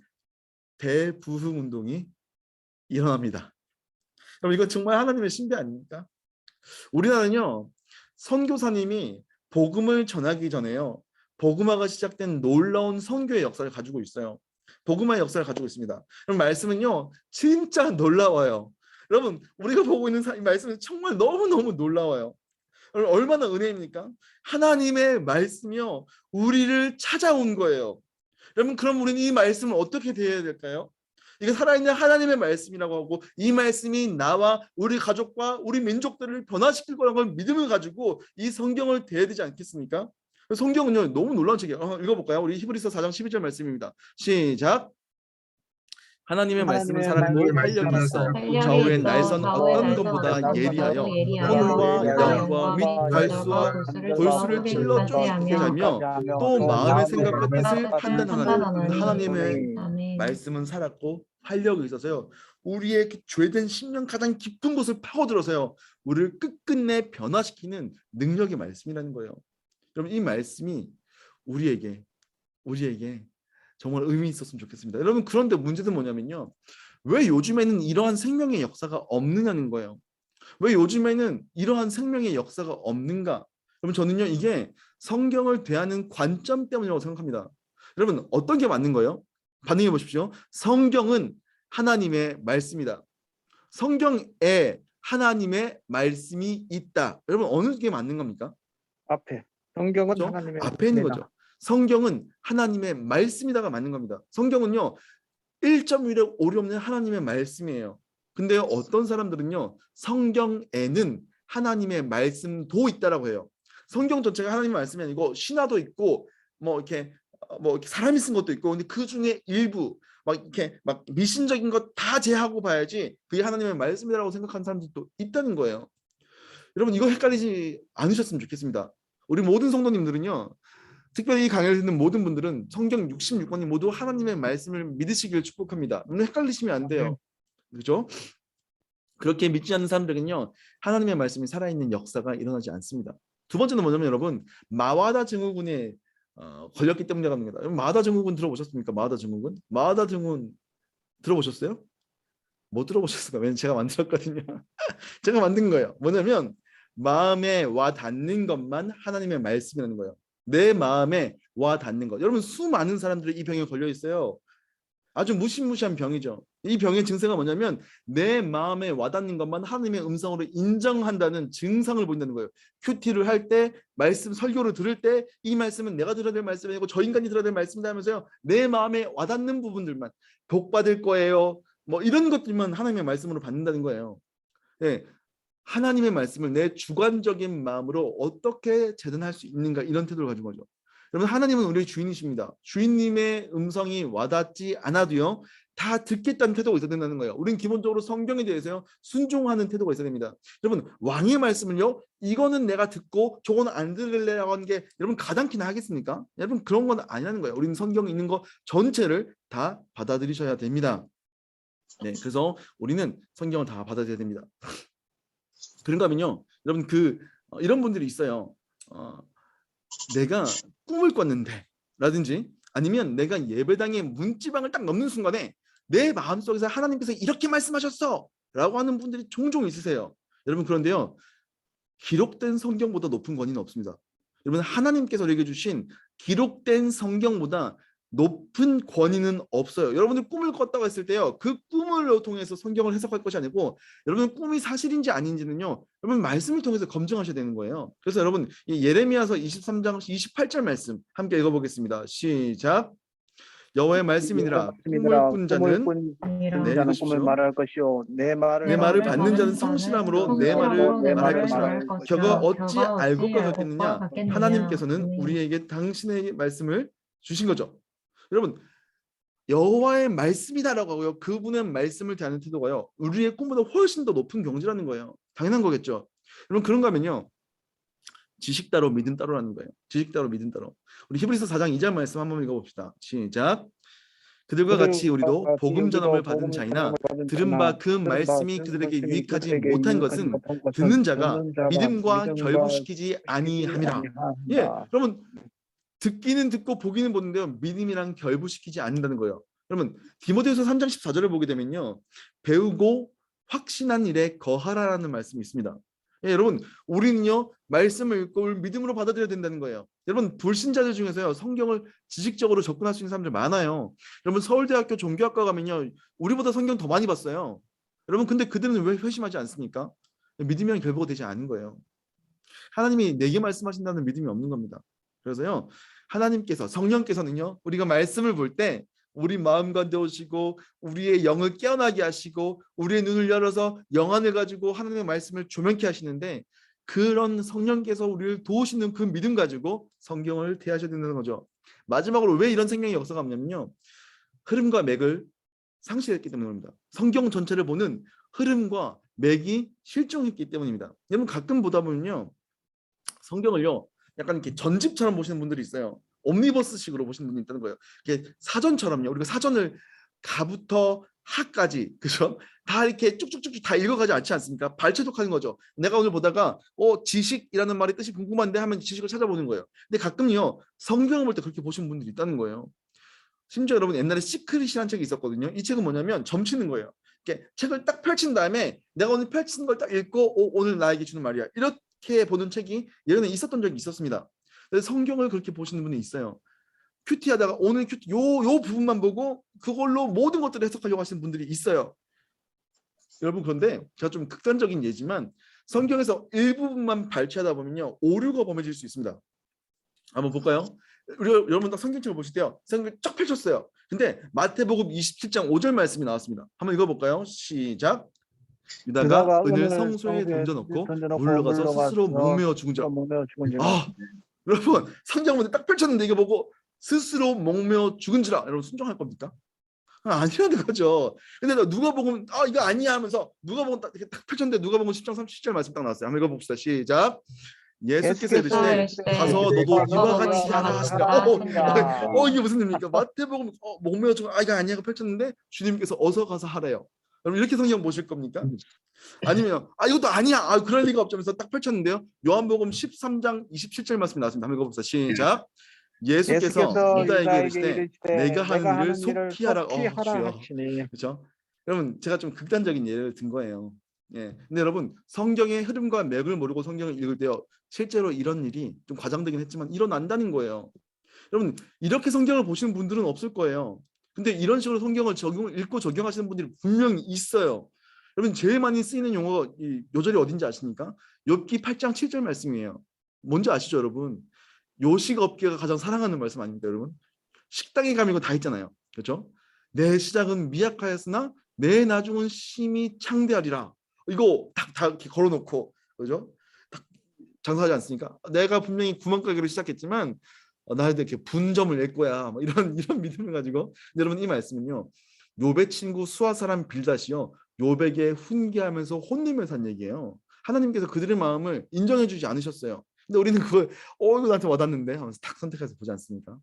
대부흥 운동이 일어납니다. 그럼 이거 정말 하나님의 신비 아닙니까? 우리나라는요 선교사님이 복음을 전하기 전에요 복음화가 시작된 놀라운 선교의 역사를 가지고 있어요. 복음화의 역사를 가지고 있습니다. 그럼 말씀은요 진짜 놀라워요. 여러분 우리가 보고 있는 이 말씀은 정말 너무너무 놀라워요. 얼마나 은혜입니까? 하나님의 말씀이요 우리를 찾아온 거예요. 여러분 그럼 우리는 이 말씀을 어떻게 대해야 될까요? 이게 살아있는 하나님의 말씀이라고 하고 이 말씀이 나와 우리 가족과 우리 민족들을 변화시킬 거라는 걸 믿음을 가지고 이 성경을 대해야 되지 않겠습니까? 성경은요 너무 놀라운 책이에요. 읽어볼까요? 우리 히브리서 4장 12절 말씀입니다. 시작. 하나님의 말씀은 살았고 활력이 있어 좌우의 날선 어떤 것보다 예리하여 혼과 영과 및 갈수와 골수를 찔러 쪼개게 하며 또 마음의 생각과 뜻을 판단하는 하나님의 말씀은 살았고 활력이 있어서요 우리의 죄된 심령 가장 깊은 곳을 파고들어서요 우리를 끝끝내 변화시키는 능력의 말씀이라는 거예요. 여러분 이 말씀이 우리에게 정말 의미 있었으면 좋겠습니다. 여러분 그런데 문제는 뭐냐면요 왜 요즘에는 이러한 생명의 역사가 없느냐는 거예요. 왜 요즘에는 이러한 생명의 역사가 없는가? 여러분 저는요 이게 성경을 대하는 관점 때문이라고 생각합니다. 여러분 어떤 게 맞는 거예요? 반응해 보십시오. 성경은 하나님의 말씀이다. 성경에 하나님의 말씀이 있다. 여러분 어느 게 맞는 겁니까? 앞에 성경은 그렇죠? 하나님의 앞에 있는 거죠. 성경은 하나님의 말씀이다가 맞는 겁니다. 성경은요 1.1의 오류 없는 하나님의 말씀이에요. 근데 어떤 사람들은요 성경에는 하나님의 말씀도 있다라고 해요. 성경 전체가 하나님의 말씀이 아니고 신화도 있고 뭐 이렇게 사람이 쓴 것도 있고 근데 그 중에 일부 막 이렇게 막 미신적인 것 다 제하고 봐야지 그게 하나님의 말씀이라고 생각하는 사람들도 있다는 거예요. 여러분 이거 헷갈리지 않으셨으면 좋겠습니다. 우리 모든 성도님들은요 특별히 이 강의를 듣는 모든 분들은 성경 66권이 모두 하나님의 말씀을 믿으시길 축복합니다. 물론 헷갈리시면 안 돼요. 그렇죠? 그렇게 믿지 않는 사람들은요 하나님의 말씀이 살아있는 역사가 일어나지 않습니다. 두 번째는 뭐냐면 여러분 마와다 증후군에 걸렸기 때문에 갑니다. 마와다 증후군 들어보셨습니까? 마와다 증후군? 마와다 증후군 들어보셨어요? 못 들어보셨을까? 왜냐면 제가 만들었거든요. 제가 만든 거예요. 뭐냐면 마음에 와 닿는 것만 하나님의 말씀이라는 거예요. 내 마음에 와 닿는 것. 여러분 수많은 사람들이 이 병에 걸려 있어요. 아주 무시무시한 병이죠. 이 병의 증세가 뭐냐면 내 마음에 와닿는 것만 하나님의 음성으로 인정한다는 증상을 보인다는 거예요. 큐티를 할 때, 말씀 설교를 들을 때 이 말씀은 내가 들어야 될 말씀이 아니고 저 인간이 들어야 될 말씀이다 하면서요. 내 마음에 와닿는 부분들만 복 받을 거예요. 뭐 이런 것들만 하나님의 말씀으로 받는다는 거예요. 네. 하나님의 말씀을 내 주관적인 마음으로 어떻게 재단할 수 있는가 이런 태도를 가진 거죠. 여러분 하나님은 우리의 주인이십니다. 주인님의 음성이 와닿지 않아도요 다 듣겠다는 태도가 있어야 된다는 거예요. 우리는 기본적으로 성경에 대해서요 순종하는 태도가 있어야 됩니다. 여러분 왕의 말씀을요 이거는 내가 듣고 저거는 안 들으려고 하는 게 여러분 가당키나 하겠습니까? 여러분 그런 건 아니라는 거예요. 우리는 성경에 있는 거 전체를 다 받아들이셔야 됩니다. 네, 그래서 우리는 성경을 다 받아들여야 됩니다. 그런가 하면요 여러분 이런 분들이 있어요. 내가 꿈을 꿨는데 라든지 아니면 내가 예배당의 문지방을 딱 넘는 순간에 내 마음속에서 하나님께서 이렇게 말씀하셨어 라고 하는 분들이 종종 있으세요. 여러분 그런데요 기록된 성경보다 높은 권위는 없습니다. 여러분 하나님께서 우리에게 주신 기록된 성경보다 높은 권위는 없어요. 여러분들 꿈을 꿨다고 했을 때요. 그 꿈을 통해서 성경을 해석할 것이 아니고 여러분 꿈이 사실인지 아닌지는요. 여러분 말씀을 통해서 검증하셔야 되는 거예요. 그래서 여러분 이 예레미야서 23장 28절 말씀 함께 읽어보겠습니다. 시작. 여호와의 말씀이니라 꿈을 꾼 자는 네, 자는 꿈을 읽으십시오. 말할 것이요 내 말을 받는 자는 성실함으로 내 말을 말할 것이라. 저가 어찌 알고 걷겠느냐. 하나님께서는 우리에게 당신의 말씀을 주신 거죠. 여러분 여호와의 말씀이다라고 하고요. 그분의 말씀을 대하는 태도가요. 우리의 꿈보다 훨씬 더 높은 경지라는 거예요. 당연한 거겠죠. 여러분 그런가 하면요. 지식 따로 믿음 따로라는 거예요. 지식 따로 믿음 따로. 우리 히브리서 4장 2절 말씀 한번 읽어봅시다. 시작. 그들과 같이 우리도 복음 전함을 받은 자이나 들은 바 그 말씀이 그들에게 유익하지 못한 것은 듣는 자가 믿음과 결부시키지 아니함이라. 예, 여러분 듣기는 듣고 보기는 보는데요. 믿음이랑 결부시키지 않는다는 거예요. 여러분 디모데후서 3장 14절을 보게 되면요. 배우고 확신한 일에 거하라라는 말씀이 있습니다. 예, 여러분 우리는요. 말씀을 읽고 믿음으로 받아들여야 된다는 거예요. 여러분 불신자들 중에서요. 성경을 지식적으로 접근할 수 있는 사람들 많아요. 여러분 서울대학교 종교학과 가면요. 우리보다 성경 더 많이 봤어요. 여러분 근데 그들은 왜 회심하지 않습니까? 믿음이랑 결부가 되지 않은 거예요. 하나님이 내게 말씀하신다는 믿음이 없는 겁니다. 그래서요. 하나님께서 성령께서는요. 우리가 말씀을 볼 때 우리 마음 가운데 오시고 우리의 영을 깨어나게 하시고 우리의 눈을 열어서 영안을 가지고 하나님의 말씀을 조명케 하시는데 그런 성령께서 우리를 도우시는 그 믿음 가지고 성경을 대하셔야 된다는 거죠. 마지막으로 왜 이런 생명의 역사가 없냐면요. 흐름과 맥을 상실했기 때문입니다. 성경 전체를 보는 흐름과 맥이 실종했기 때문입니다. 여러분 가끔 보다 보면요. 성경을요. 약간 이렇게 전집처럼 보시는 분들이 있어요. 옴니버스식으로 보시는 분이 있다는 거예요. 이게 사전처럼요. 우리가 사전을 가부터 하까지 그죠? 다 이렇게 쭉쭉쭉 다 읽어가지 않지 않습니까? 발췌독하는 거죠. 내가 오늘 보다가 지식이라는 말의 뜻이 궁금한데 하면 지식을 찾아보는 거예요. 근데 가끔요 성경을 볼 때 그렇게 보시는 분들이 있다는 거예요. 심지어 여러분 옛날에 시크릿이라는 책이 있었거든요. 이 책은 뭐냐면 점치는 거예요. 이렇게 책을 딱 펼친 다음에 내가 오늘 펼친 걸 딱 읽고 오늘 나에게 주는 말이야. 이렇게 보는 책이 예전에 있었던 적이 있었습니다. 그래서 성경을 그렇게 보시는 분이 있어요. 큐티하다가 오늘 큐티 요 부분만 보고 그걸로 모든 것들을 해석하려고 하시는 분들이 있어요. 여러분 그런데 제가 좀 극단적인 예지만 성경에서 일부분만 발췌하다 보면요 오류가 범해질 수 있습니다. 한번 볼까요? 여러분 딱 성경책을 보실 때요. 성경 쫙 펼쳤어요. 근데 마태복음 27장 5절 말씀이 나왔습니다. 한번 읽어볼까요? 시작. 유다가 은을 성소에 던져놓고 물러가서 스스로 목매어 죽은 자. 여러분 성경문에 딱 펼쳤는데 이거 보고 스스로 목매어 죽은지라 여러분 순종할 겁니까? 아니라는 거죠. 근데 누가복음 이거 아니야 하면서 누가복음 딱 펼쳤는데 누가복음 10장 37절 말씀 딱 나왔어요. 한번 읽어봅시다. 시작. 예수께서 이르시되 가서 너도 이와 같이 하라 하시니라. 이게 무슨 의미입니까? 마태복음 목매어 죽은 이거 아니야가 펼쳤는데 주님께서 어서 가서 하래요. 여러분 이렇게 성경 보실 겁니까? 아니면 이것도 아니야. 그럴 리가 없자면서 딱 펼쳤는데요. 요한복음 13장 27절 말씀이 나왔습니다. 한번 읽어봅시다. 시작. 예수께서 유다에게 이르시되 내가 하는 일을 속히 하라 하시니. 그렇죠? 여러분 제가 좀 극단적인 예를 든 거예요. 예. 근데 여러분 성경의 흐름과 맥을 모르고 성경을 읽을 때요. 실제로 이런 일이 좀 과장되긴 했지만 일어난다는 거예요. 여러분 이렇게 성경을 보시는 분들은 없을 거예요. 근데 이런 식으로 성경을 읽고 적용하시는 분들이 분명히 있어요. 여러분 제일 많이 쓰이는 용어가 요절이 어딘지 아십니까? 욥기 8장 7절 말씀이에요. 뭔지 아시죠 여러분? 요식업계가 가장 사랑하는 말씀 아닙니까 여러분? 식당에 가면 이거 다 있잖아요. 그렇죠? 내 시작은 미약하였으나 내 나중은 심히 창대하리라. 이거 다 이렇게 걸어놓고 그죠? 딱 장사하지 않습니까? 내가 분명히 구멍가게로 시작했지만 나한테 이렇게 분점을 낼 거야. 이런 믿음을 가지고. 근데 여러분 이 말씀은요. 욥의 친구 수아 사람 빌닷이요. 욥에게 훈계하면서 혼내면서 한 얘기예요. 하나님께서 그들의 마음을 인정해주지 않으셨어요. 근데 우리는 그걸 이거 나한테 와닿는데 하면서 딱 선택해서 보지 않습니까?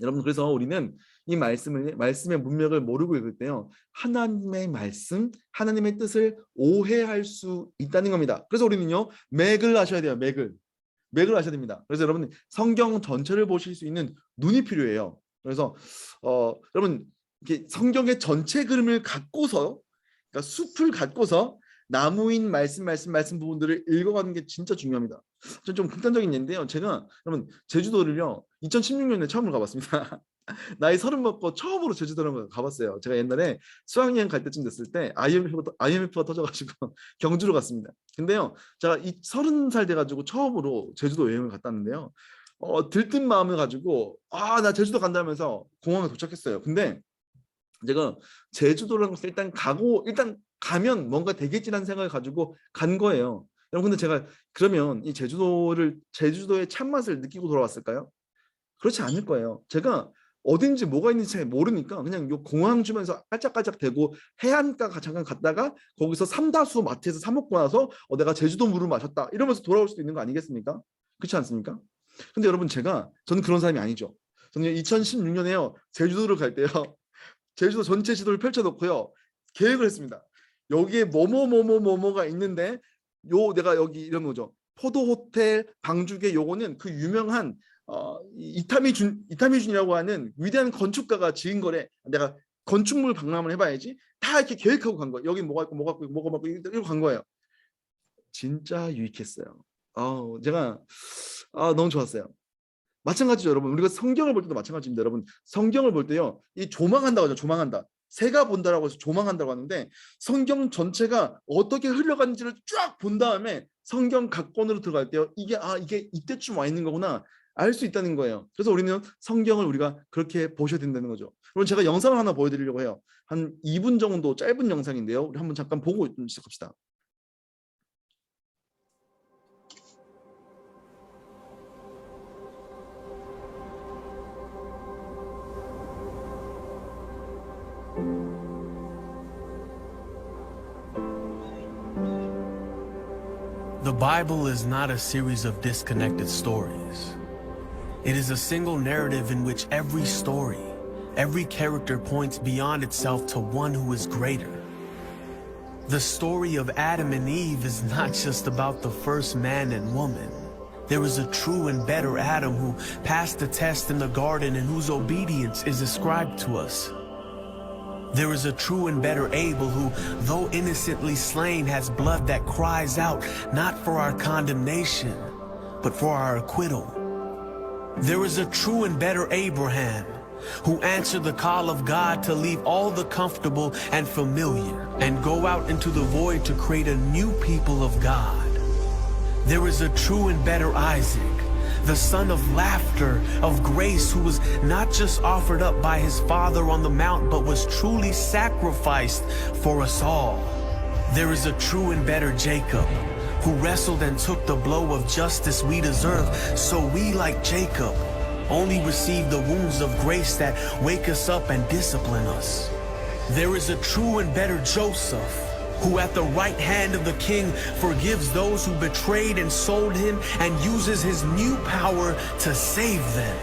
여러분 그래서 우리는 이 말씀의 문맥을 모르고 읽을 때요. 하나님의 말씀, 하나님의 뜻을 오해할 수 있다는 겁니다. 그래서 우리는요. 맥을 아셔야 돼요. 맥을 아셔야 됩니다. 그래서 여러분 성경 전체를 보실 수 있는 눈이 필요해요. 그래서 여러분 이렇게 성경의 전체 그림을 갖고서 그러니까 숲을 갖고서 나무인 말씀 부분들을 읽어가는 게 진짜 중요합니다. 좀 극단적인 예인데요. 제가 여러분 제주도를요 2016년에 처음으로 가봤습니다. 나이 30 먹고 처음으로 제주도를 가봤어요. 제가 옛날에 수학여행 갈 때쯤 됐을 때 IMF가 터져가지고 경주로 갔습니다. 근데요, 제가 이 30살 돼가지고 처음으로 제주도 여행을 갔다 왔는데요. 들뜬 마음을 가지고 나 제주도 간다면서 공항에 도착했어요. 근데 제가 제주도라는 것을 일단 가면 뭔가 되겠지라는 생각을 가지고 간 거예요. 여러분, 근데 제가 그러면 이 제주도의 참맛을 느끼고 돌아왔을까요? 그렇지 않을 거예요. 제가 어딘지 뭐가 있는지 잘 모르니까 그냥 요 공항 주변에서 깔짝깔짝 대고 해안가 잠깐 갔다가 거기서 삼다수 마트에서 사 먹고 나서 내가 제주도 물을 마셨다 이러면서 돌아올 수도 있는 거 아니겠습니까? 그렇지 않습니까? 근데 여러분, 저는 그런 사람이 아니죠. 저는 2016년에요 제주도를 갈 때요 제주도 전체 지도를 펼쳐놓고요 계획을 했습니다. 여기에 뭐뭐뭐뭐뭐가 있는데 내가 여기 이런 거죠. 포도 호텔 방죽의 요거는 그 유명한 이타미준이라고 하는 위대한 건축가가 지은 거래. 내가 건축물 박람을 해봐야지. 다 이렇게 계획하고 간 거예요. 여기 뭐가 있고 뭐가 있고 뭐가 있고 이러고 간 거예요. 진짜 유익했어요. 제가 너무 좋았어요. 마찬가지죠, 여러분. 우리가 성경을 볼 때도 마찬가지입니다. 여러분, 성경을 볼 때요, 이 조망한다고 하죠. 조망한다. 새가 본다라고 해서 조망한다고 하는데 성경 전체가 어떻게 흘러가는지를 쫙 본 다음에 성경 각 권으로 들어갈 때요, 이게 이때쯤 와 있는 거구나 알 수 있다는 거예요. 그래서 우리는 성경을 우리가 그렇게 보셔야 된다는 거죠. 그럼 제가 영상을 하나 보여드리려고 해요. 한 2분 정도 짧은 영상인데요. 우리 한번 잠깐 보고 시작합시다. The Bible is not a series of disconnected stories. It is a single narrative in which every story, every character points beyond itself to one who is greater. The story of Adam and Eve is not just about the first man and woman. There is a true and better Adam who passed the test in the garden and whose obedience is ascribed to us. There is a true and better Abel who, though innocently slain, has blood that cries out not for our condemnation, but for our acquittal. There is a true and better Abraham who answered the call of God to leave all the comfortable and familiar and go out into the void to create a new people of God. There is a true and better Isaac, the son of laughter, of grace, who was not just offered up by his father on the mount, but was truly sacrificed for us all. There is a true and better Jacob, who wrestled and took the blow of justice we deserve, so we, like Jacob, only receive the wounds of grace that wake us up and discipline us. There is a true and better Joseph, who at the right hand of the king forgives those who betrayed and sold him and uses his new power to save them.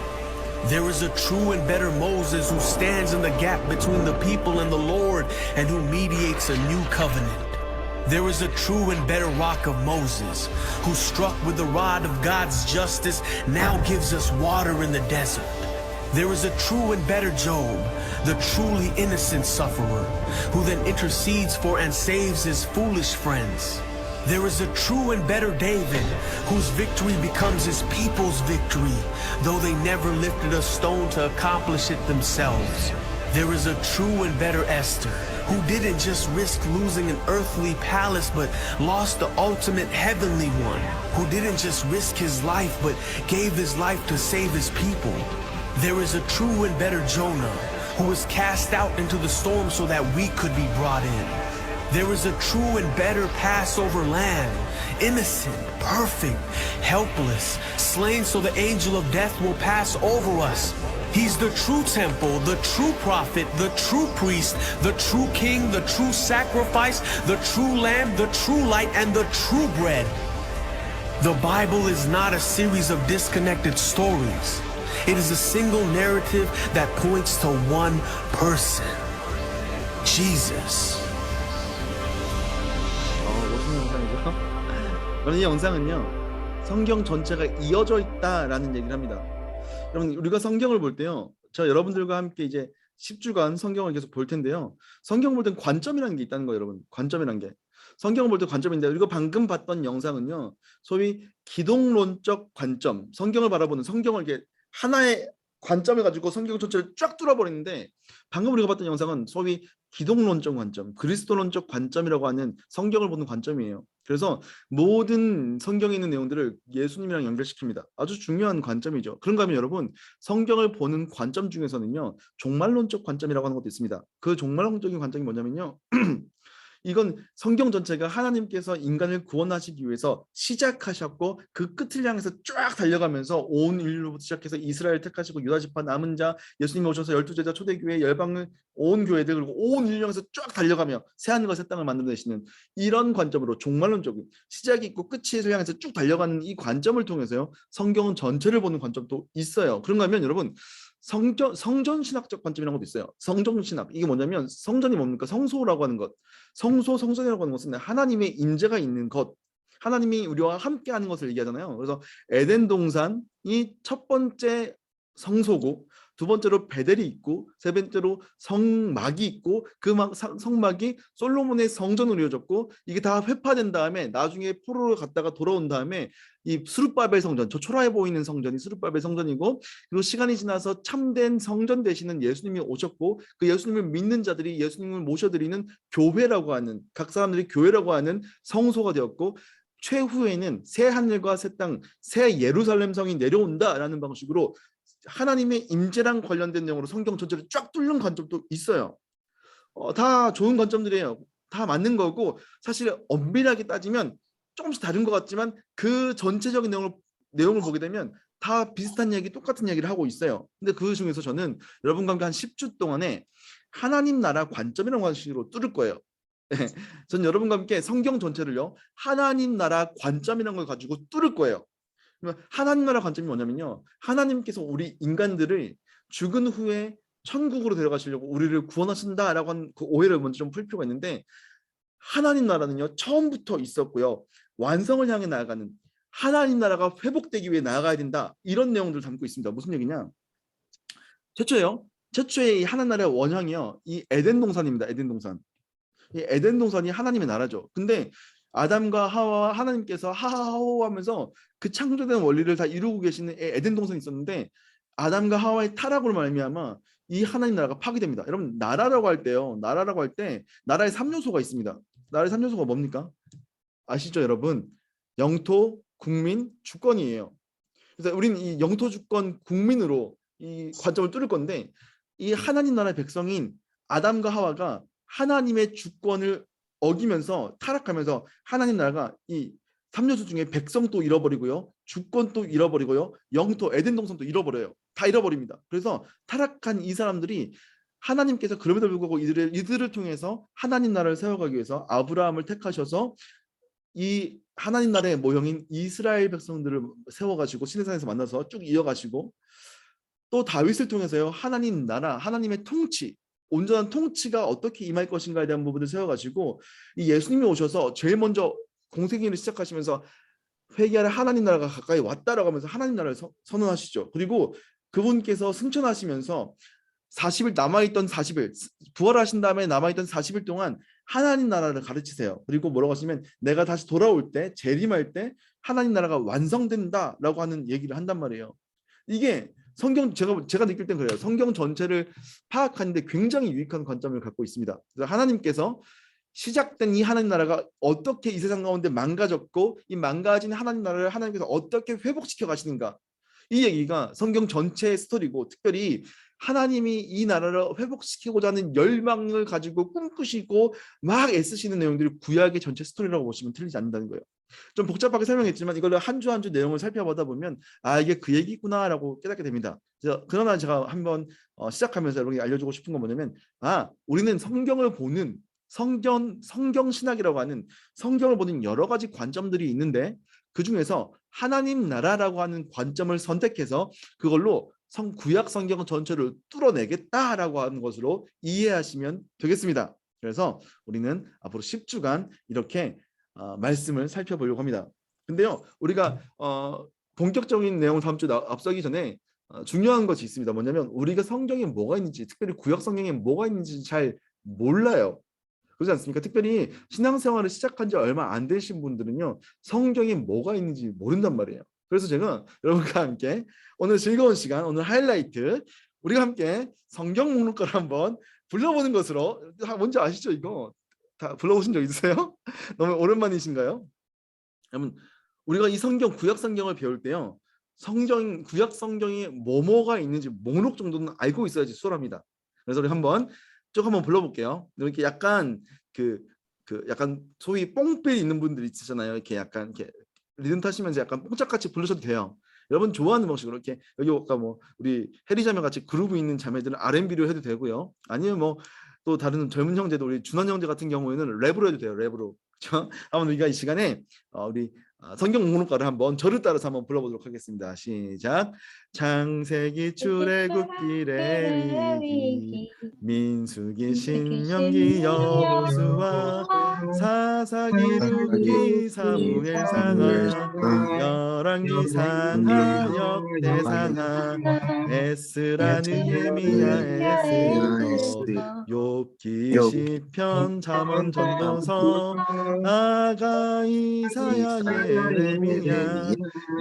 There is a true and better Moses who stands in the gap between the people and the Lord and who mediates a new covenant. There is a true and better rock of Moses who, struck with the rod of God's justice, now gives us water in the desert. There is a true and better Job, the truly innocent sufferer, who then intercedes for and saves his foolish friends. There is a true and better David, whose victory becomes his people's victory, though they never lifted a stone to accomplish it themselves. There is a true and better Esther, who didn't just risk losing an earthly palace, but lost the ultimate heavenly one, who didn't just risk his life, but gave his life to save his people. There is a true and better Jonah, who was cast out into the storm so that we could be brought in. There is a true and better Passover lamb, innocent, perfect, helpless, slain so the angel of death will pass over us. He's the true temple, the true prophet, the true priest, the true king, the true sacrifice, the true lamb, the true light, and the true bread. The Bible is not a series of disconnected stories. It is a single narrative that points to one person, Jesus. 멋있는 영상이죠. 여러분, 이 영상은요, 성경 전체가 이어져 있다라는 얘기를 합니다. 여러분, 우리가 성경을 볼 때요, 저 여러분들과 함께 이제 10주간 성경을 계속 볼 텐데요, 성경을 볼 땐 관점이라는 게 있다는 거예요. 여러분, 관점이라는 게. 성경을 볼 때 관점인데, 우리가 방금 봤던 영상은요, 소위 기독론적 관점, 성경을 바라보는, 성경을 이렇게 하나의 관점을 가지고 성경 전체를 쫙 뚫어버리는데, 방금 우리가 봤던 영상은 소위 기독론적 관점, 그리스도론적 관점이라고 하는 성경을 보는 관점이에요. 그래서 모든 성경에 있는 내용들을 예수님이랑 연결시킵니다. 아주 중요한 관점이죠. 그런가 하면 여러분, 성경을 보는 관점 중에서는요, 종말론적 관점이라고 하는 것도 있습니다. 그 종말론적인 관점이 뭐냐면요, 이건 성경 전체가 하나님께서 인간을 구원하시기 위해서 시작하셨고 그 끝을 향해서 쫙 달려가면서 온 인류부터 시작해서 이스라엘 택하시고 유다 지파 남은 자, 예수님이 오셔서 12제자 초대교회 열방을 온 교회들 그리고 온 인류 향해서 쫙 달려가며 새하늘과 새 땅을 만들어내시는 이런 관점으로 종말론적인 시작이 있고 끝을 향해서 쭉 달려가는 이 관점을 통해서요, 성경은 전체를 보는 관점도 있어요. 그런가 하면 여러분, 성전신학적 관점이라는 것도 있어요. 성전신학, 이게 뭐냐면 성전이 뭡니까? 성소라고 하는 것, 성전이라고 하는 것은 하나님의 임재가 있는 것, 하나님이 우리와 함께하는 것을 얘기하잖아요. 그래서 에덴 동산이 첫 번째 성소고, 두 번째로 베델이 있고, 세 번째로 성막이 있고, 그 성막이 솔로몬의 성전으로 이어졌고, 이게 다 회파된 다음에 나중에 포로로 갔다가 돌아온 다음에 이 스룹바벨 성전, 저 초라해 보이는 성전이 스룹바벨 성전이고, 그리고 시간이 지나서 참된 성전 되시는 예수님이 오셨고, 그 예수님을 믿는 자들이 예수님을 모셔드리는 교회라고 하는, 각 사람들이 교회라고 하는 성소가 되었고, 최후에는 새 하늘과 새 땅, 새 예루살렘 성이 내려온다라는 방식으로 하나님의 임재랑 관련된 내용으로 성경 전체를 쫙 뚫는 관점도 있어요. 다 좋은 관점들이에요. 다 맞는 거고, 사실 엄밀하게 따지면 조금씩 다른 것 같지만 그 전체적인 내용을 보게 되면 다 비슷한 얘기, 똑같은 얘기를 하고 있어요. 근데 그 중에서 저는 여러분과 함께 한 10주 동안에 하나님 나라 관점이라는 방식으로 뚫을 거예요. 전 여러분과 함께 성경 전체를요, 하나님 나라 관점이라는 걸 가지고 뚫을 거예요. 하나님 나라 관점이 뭐냐면요, 하나님께서 우리 인간들을 죽은 후에 천국으로 데려가시려고 우리를 구원하신다라고 하는 그 오해를 먼저 좀 풀 필요가 있는데, 하나님 나라는요 처음부터 있었고요, 완성을 향해 나아가는, 하나님 나라가 회복되기 위해 나아가야 된다, 이런 내용들을 담고 있습니다. 무슨 얘기냐, 최초의 이 하나님 나라의 원형이요, 이 에덴 동산입니다. 에덴 동산. 이 에덴 동산이 하나님의 나라죠. 근데 아담과 하와와 하나님께서 하하호 하면서 그 창조된 원리를 다 이루고 계시는 에덴 동산이 있었는데, 아담과 하와의 타락으로 말미암아 이 하나님 나라가 파괴됩니다. 여러분, 나라라고 할 때요, 나라라고 할 때 나라의 3요소가 있습니다. 나라의 3요소가 뭡니까? 아시죠 여러분? 영토, 국민, 주권이에요. 그래서 우리는 이 영토, 주권, 국민으로 이 관점을 뚫을 건데, 이 하나님 나라의 백성인 아담과 하와가 하나님의 주권을 어기면서 타락하면서 하나님 나라가 이 3요소 중에 백성도 잃어버리고요, 주권도 잃어버리고요, 영토 에덴 동산도 잃어버려요. 다 잃어버립니다. 그래서 타락한 이 사람들이 하나님께서 그럼에도 불구하고 이들을 통해서 하나님 나라를 세워가기 위해서 아브라함을 택하셔서 이 하나님 나라의 모형인 이스라엘 백성들을 세워가지고 시내산에서 만나서 쭉 이어가시고, 또 다윗을 통해서요, 하나님 나라, 하나님의 통치, 온전한 통치가 어떻게 임할 것인가에 대한 부분을 세워가지고, 이 예수님이 오셔서 제일 먼저 공생애를 시작하시면서 회개하라, 하나님 나라가 가까이 왔다라고 하면서 하나님 나라를 선언하시죠. 그리고 그분께서 승천하시면서 40일 남아있던 40일, 부활하신 다음에 남아있던 40일 동안 하나님 나라를 가르치세요. 그리고 뭐라고 하시면 내가 다시 돌아올 때, 재림할 때 하나님 나라가 완성된다라고 하는 얘기를 한단 말이에요. 이게 성경, 제가 느낄 땐 그래요. 성경 전체를 파악하는데 굉장히 유익한 관점을 갖고 있습니다. 그래서 하나님께서 시작된 이 하나님 나라가 어떻게 이 세상 가운데 망가졌고, 이 망가진 하나님 나라를 하나님께서 어떻게 회복시켜 가시는가, 이 얘기가 성경 전체의 스토리고, 특별히 하나님이 이 나라를 회복시키고자 하는 열망을 가지고 꿈꾸시고 막 애쓰시는 내용들이 구약의 전체 스토리라고 보시면 틀리지 않는다는 거예요. 좀 복잡하게 설명했지만 이걸로 한 주 한 주 내용을 살펴보다 보면 이게 그 얘기구나라고 깨닫게 됩니다. 그러나 제가 한번 시작하면서 여러분에게 알려주고 싶은 건 뭐냐면, 우리는 성경을 보는 성경 신학이라고 하는, 성경을 보는 여러 가지 관점들이 있는데, 그 중에서 하나님 나라라고 하는 관점을 선택해서 그걸로 구약 성경 전체를 뚫어내겠다라고 하는 것으로 이해하시면 되겠습니다. 그래서 우리는 앞으로 10주간 이렇게 말씀을 살펴보려고 합니다. 근데요, 우리가 본격적인 내용을 다음 주에 앞서기 전에 중요한 것이 있습니다. 뭐냐면, 우리가 성경에 뭐가 있는지, 특별히 구약 성경에 뭐가 있는지 잘 몰라요. 그렇지 않습니까? 특별히 신앙생활을 시작한 지 얼마 안 되신 분들은요, 성경에 뭐가 있는지 모른단 말이에요. 그래서 제가 여러분과 함께 오늘 즐거운 시간, 오늘 하이라이트 우리가 함께 성경 목록가를 한번 불러보는 것으로. 뭔지 아시죠? 이거 다 불러보신 적 있으세요? 너무 오랜만이신가요? 여러분, 우리가 이 성경 구약 성경을 배울 때요, 성경 구약 성경에 뭐가 있는지 목록 정도는 알고 있어야지 수월합니다. 그래서 우리 한번 불러볼게요. 이렇게 약간 약간 소위 뽕필 있는 분들 있으잖아요. 이렇게 약간 이렇게 리듬 타시면서 약간 뽕짝같이 부르셔도 돼요. 여러분 좋아하는 방식으로 이렇게 여기 아까 뭐 우리 해리 자매 같이 그루브 있는 자매들은 R&B로 해도 되고요. 아니면 뭐 또 다른 젊은 형제도 우리 준환 형제 같은 경우에는 랩으로 해도 돼요. 랩으로. 그렇죠? 한번 우리가 이 시간에 우리 성경 목록가를 한번 저를 따라서 한번 불러보도록 하겠습니다. 시작. 창세기 출애굽기 레위기 민수기 신명기 여호수아 사사기 룻기 사무엘 상하 열왕기 상하 역대상하 에스라 느헤미야 에스더 욥기 시편 잠언 전도서 아가 이사야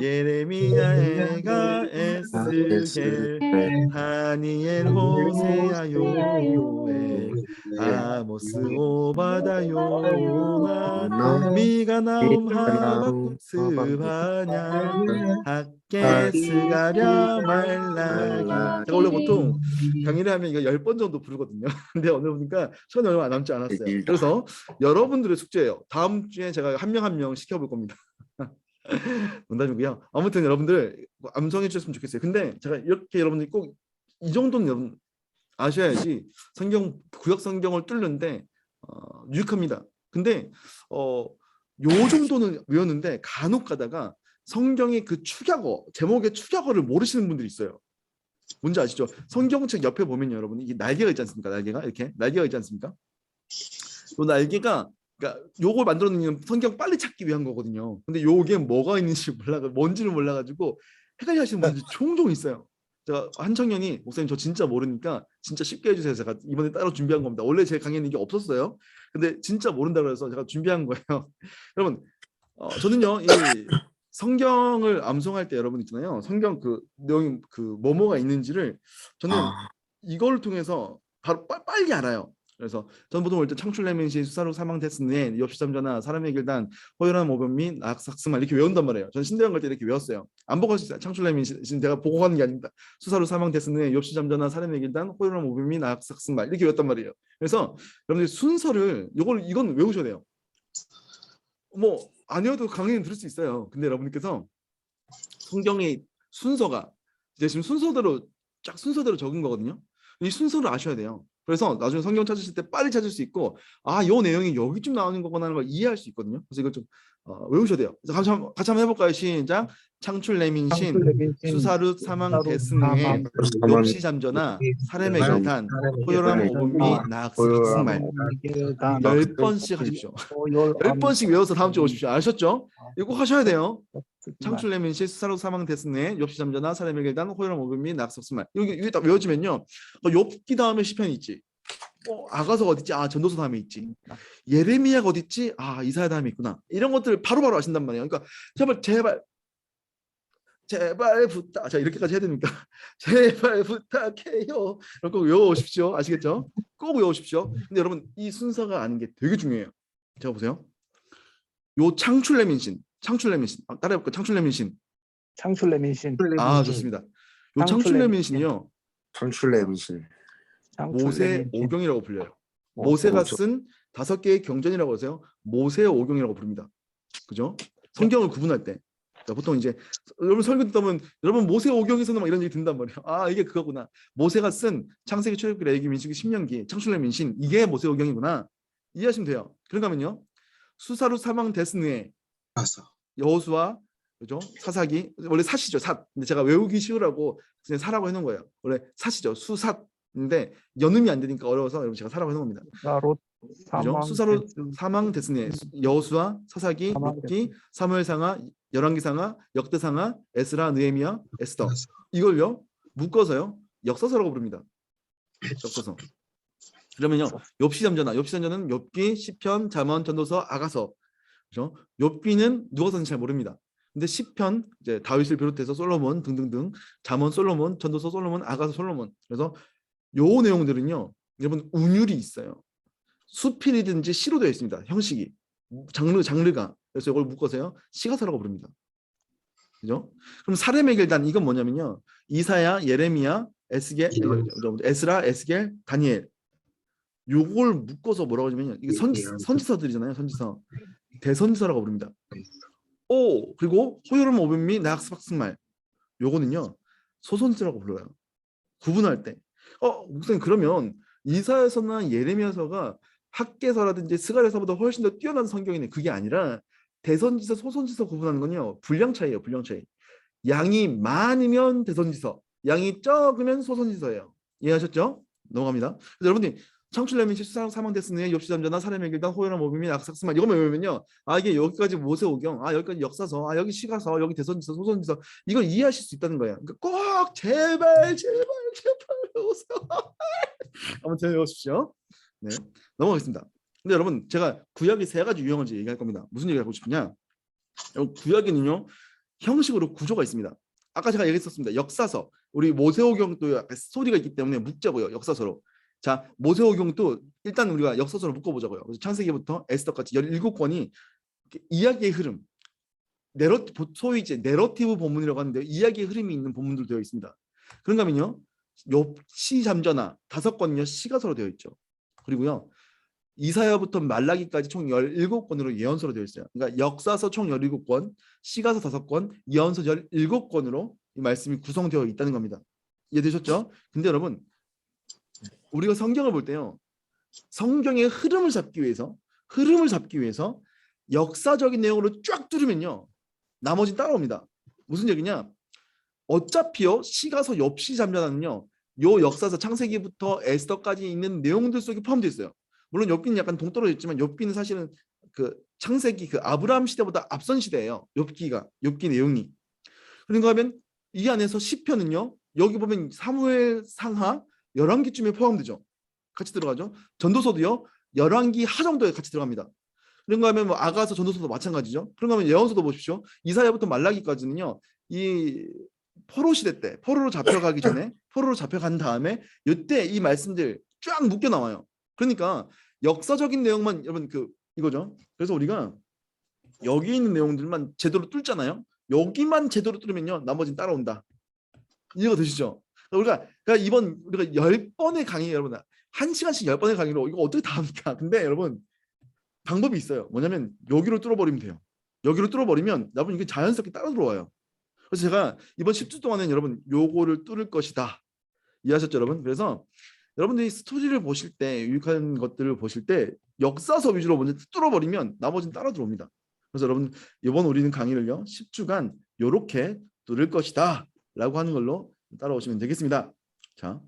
예레미야 에가 에스겔 다니엘 호세아 요엘 아모스 오바다 요나 미가 나움 하박국 스바냐 학개 스가랴 말라기. 제가 원래 보통 강의를 하면 이거 10번 정도 부르거든요. 근데 오늘 보니까 시간이 얼마 남지 않았어요. 그래서 여러분들의 숙제예요. 다음 주에 제가 한 명 한 명 시켜볼 겁니다. 농담이고요. 아무튼 여러분들 암송해 주셨으면 좋겠어요. 근데 제가 이렇게 여러분들이 꼭 이 정도는 여러분 아셔야지 성경 구약 성경을 뚫는데 유익합니다. 근데 요 정도는 외웠는데 간혹 가다가 성경의 그 축약어 제목의 축약어를 모르시는 분들이 있어요. 뭔지 아시죠? 성경책 옆에 보면 여러분 이게 날개가 있지 않습니까? 날개가 이렇게 날개가 있지 않습니까? 요 날개가 그러니까 요걸 만들어 놓는 성경 빨리 찾기 위한 거거든요. 근데 요게 뭐가 있는지 뭔지를 몰라가지고 헷갈려 하시는 분들이 종종 있어요. 제가 한 청년이 목사님 저 진짜 모르니까 진짜 쉽게 해주세요. 제가 이번에 따로 준비한 겁니다. 원래 제 강의는 이게 없었어요. 근데 진짜 모른다 그래서 제가 준비한 거예요. 여러분 저는요 이 성경을 암송할 때 여러분 있잖아요. 성경 그 내용이 그 뭐뭐가 있는지를 저는 이걸 통해서 바로 빨리 알아요. 그래서 전 보통 일단 창출내면시 수사로 사망됐으니 엽시잠자나 사람의 길단 호연한 모범 및 낙삭스만 이렇게 외운단 말이에요. 전 신대원 갈 때 이렇게 외웠어요. 안 보고 있어요. 창출내면시 지금 내가 보고 가는 게 아닙니다. 수사로 사망됐으니 엽시잠자나 사람의 길단 호연한 모범 및 낙삭스만 이렇게 외웠단 말이에요. 그래서 여러분들 순서를 이건 외우셔야 돼요. 뭐 아니어도 강의는 들을 수 있어요. 근데 여러분께서 성경의 순서가 이제 지금 순서대로 적은 거거든요. 이 순서를 아셔야 돼요. 그래서 나중에 성경 찾으실 때 빨리 찾을 수 있고 요 내용이 여기쯤 나오는 거구나 하는 걸 이해할 수 있거든요. 그래서 이걸 좀 외우셔야 돼요. 같이 한번 해볼까요? 시작. 창출레민신 수사룻 사망 데스네 욥시 잠저나 사렘의 결단 호요람 오분미 나학스말 10번씩 하십시오. 10번씩 외워서 다음 주에 오십시오. 아셨죠? 이거 꼭 하셔야 돼요. 창출레민신 수사룻 사망 데스네 욥시 잠저나 사렘의 결단 호요람 오분미 나학스말 이게 딱 외워지면요. 욥기 다음에 시편이 있지. 아가서가 어디 있지? 전도서 다음에 있지. 예레미야가 어디 있지? 이사야 다음에 있구나. 이런 것들 바로바로 아신단 말이에요. 그러니까 제발 부탁. 자 이렇게까지 해야 됩니까? 제발 부탁해요. 이런 거 외워오십시오. 아시겠죠? 꼭 외워오십시오. 근데 여러분 이 순서가 아는 게 되게 중요해요. 제가 보세요. 요 창출레민신 따라해볼까요? 창출레민신. 좋습니다. 요 창출레민신이요. 창출레민신. 모세 오경이라고 불려요. 모세가 쓴 5개의 경전이라고 하세요. 모세 오경이라고 부릅니다. 그죠? 성경을 구분할 때 보통 이제 여러분 설교 듣다 보면 여러분 모세 오경에서는 막 이런 얘기 듣는단 말이에요. 이게 그거구나. 모세가 쓴 창세기 출애굽기 레위기 민수기 신명기 창출레민신 이게 모세 오경이구나. 이해하시면 돼요. 그런가 하면요. 수사룻 사망 데스느에 여호수아 그죠? 사사기 원래 삿이죠. 삿. 근데 제가 외우기 쉬우라고 그냥 사라고 해놓은 거예요. 원래 삿이죠. 수삿인데 연음이 안 되니까 어려워서 여러분 제가 사라고 해놓은 겁니다. 그죠? 수사로 사망 데스네 여호수아 사사기 룻기 사무엘상하 열왕기상하 역대상하 에스라 느헤미야 에스더 이걸요 묶어서요 역사서라고 부릅니다. 역사서. 그러면요 욥시잠자는 욥기 시편 잠언 전도서 아가서. 그죠? 욥기는 누가 썼는지 잘 모릅니다. 근데 시편 이제 다윗을 비롯해서 솔로몬 등등등, 잠언 솔로몬, 전도서 솔로몬, 아가서 솔로몬. 그래서 요 내용들은요, 여러분 운율이 있어요. 수필이든지 시로 되어 있습니다. 형식이 장르가. 그래서 이걸 묶어서요 시가서라고 부릅니다. 그죠? 그럼 사람의 길단 이건 뭐냐면요, 이사야, 예레미야, 에스라, 에스겔, 다니엘, 요걸 묶어서 뭐라고 하냐면요, 이게 선지서들이잖아요. 선지서, 대선지서라고 부릅니다. 그리고 호요름 오병미 나학스박승말, 요거는요 소선지서라고 불러요. 구분할 때. 목사님 그러면 이사야서나 예레미야서가 학개서라든지 스가랴서보다 훨씬 더 뛰어난 성경이네. 그게 아니라 대선지서, 소선지서 구분하는 건요 분량 차이예요. 분량 차이. 양이 많으면 대선지서, 양이 적으면 소선지서예요. 이해하셨죠? 넘어갑니다. 그래서 여러분들 창출렘이 실수상 사망됐으니 엽시잠자나 사람의 길단 호요람 오빔이 악삭스만 이거만 외우면요, 이게 여기까지 모세오경, 여기까지 역사서, 여기 시가서, 여기 대선지서, 소선지서, 이걸 이해하실 수 있다는 거예요. 그러니까 꼭 제발 외우세요. 아무튼 외우십시오. 네, 넘어가겠습니다. 근데 여러분 제가 구약이 세 가지 유형을 얘기할 겁니다. 무슨 얘기를 하고 싶으냐? 구약에는요 형식으로 구조가 있습니다. 아까 제가 얘기했었습니다. 역사서, 우리 모세오경도 약간 스토리가 있기 때문에 묶자고요. 역사서로. 자, 모세오경도 일단 우리가 역사서로 묶어보자고요. 그래서 창세기부터 에스더까지 17권이 이야기의 흐름, 소위 이제 내러티브 본문이라고 하는데 이야기의 흐름이 있는 본문들 되어 있습니다. 그런가 하면요, 욥시 잠저나 5권은요 시가서로 되어 있죠. 그리고요 이사야부터 말라기까지 총 17권으로 예언서로 되어 있어요. 그러니까 역사서 총 17권, 시가서 5권, 예언서 17권으로 이 말씀이 구성되어 있다는 겁니다. 이해되셨죠? 근데 여러분 우리가 성경을 볼 때요, 성경의 흐름을 잡기 위해서 역사적인 내용으로 쫙 뚫으면요 나머지 따라옵니다. 무슨 얘기냐? 어차피요 시가서, 욥시 잠자나는요 요 역사서 창세기부터 에스더까지 있는 내용들 속에 포함되어 있어요. 물론 욥기는 약간 동떨어져 있지만 욥기는 사실은 그 창세기 그 아브라함 시대보다 앞선 시대예요. 욥기 내용이. 그런가 하면 이 안에서 시편은요, 여기 보면 사무엘 상하 열왕기쯤에 포함되죠. 같이 들어가죠. 전도서도요 열왕기 하 정도에 같이 들어갑니다. 그런가 하면 뭐 아가서, 전도서도 마찬가지죠. 그런가 하면 예언서도 보십시오. 이사야부터 말라기까지는요 이 포로 시대 때, 포로로 잡혀가기 전에, 포로로 잡혀간 다음에 이때 이 말씀들 쫙 묶여 나와요. 그러니까 역사적인 내용만 여러분 이거죠. 그래서 우리가 여기 있는 내용들만 제대로 뚫잖아요. 여기만 제대로 뚫으면요 나머지는 따라온다. 이해가 되시죠? 그러니까 이번 우리가 10번의 강의, 여러분 1시간씩 10번의 강의로 이거 어떻게 다 합니까? 근데 여러분 방법이 있어요. 뭐냐면 여기로 뚫어버리면 돼요. 여기로 뚫어버리면 여러분 이게 자연스럽게 따라 들어와요. 그래서 제가 이번 10주 동안은 여러분 요거를 뚫을 것이다. 이해하셨죠 여러분? 그래서 여러분들이 스토리를 보실 때, 유익한 것들을 보실 때 역사서 위주로 먼저 뚫어버리면 나머지는 따라 들어옵니다. 그래서 여러분 이번 우리는 강의를요 10주간 요렇게 뚫을 것이다 라고 하는 걸로 따라오시면 되겠습니다. 자,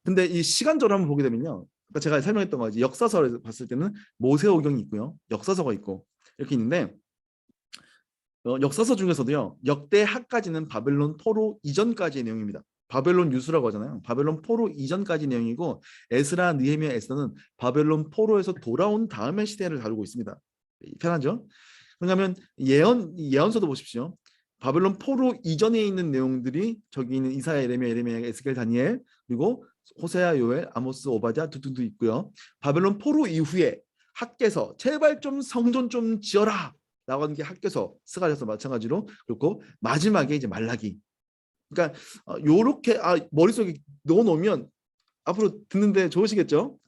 근데 이 시간적으로 한번 보게 되면요, 그러니까 제가 설명했던 거지, 역사서를 봤을 때는 모세오경이 있고요, 역사서가 있고 이렇게 있는데, 역사서 중에서도요 역대하까지는 바벨론 포로 이전까지의 내용입니다. 바벨론 유수라고 하잖아요. 바벨론 포로 이전까지 내용이고, 에스라, 느헤미야, 에스더는 바벨론 포로에서 돌아온 다음의 시대를 다루고 있습니다. 편하죠? 그러면 예언서도 보십시오. 바벨론 포로 이전에 있는 내용들이 저기 있는 이사야, 예레미야, 에스겔, 다니엘, 그리고 호세아, 요엘, 아모스, 오바댜 두둥도 있고요. 바벨론 포로 이후에 학개서, 제발 좀 성전 좀 지어라 라고 하는 게 학개서, 스가랴서 마찬가지로, 그리고 마지막에 이제 말라기. 그러니까 요렇게 머릿속에 넣어놓으면 앞으로 듣는데 좋으시겠죠?